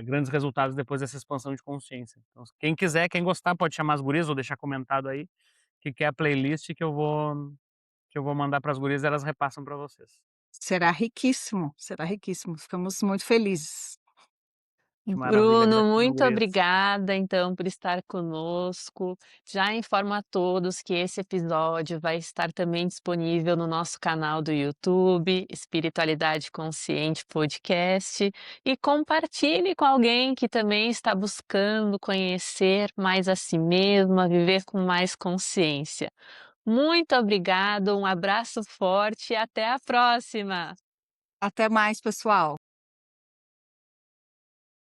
Speaker 2: grandes resultados depois dessa expansão de consciência. Então quem quiser, quem gostar, pode chamar as gurias ou deixar comentado aí, que quer a playlist que eu vou mandar para as gurias, elas repassam para vocês.
Speaker 1: Será riquíssimo, será riquíssimo. Ficamos muito felizes.
Speaker 2: Que maravilha,
Speaker 3: Bruno,
Speaker 2: gratidão
Speaker 3: muito
Speaker 2: gurias.
Speaker 3: obrigada, então, por estar conosco. Já informo a todos que esse episódio vai estar também disponível no nosso canal do YouTube, Espiritualidade Consciente Podcast, e compartilhe com alguém que também está buscando conhecer mais a si mesma, viver com mais consciência. Muito obrigado, um abraço forte e até a próxima.
Speaker 1: Até mais, pessoal.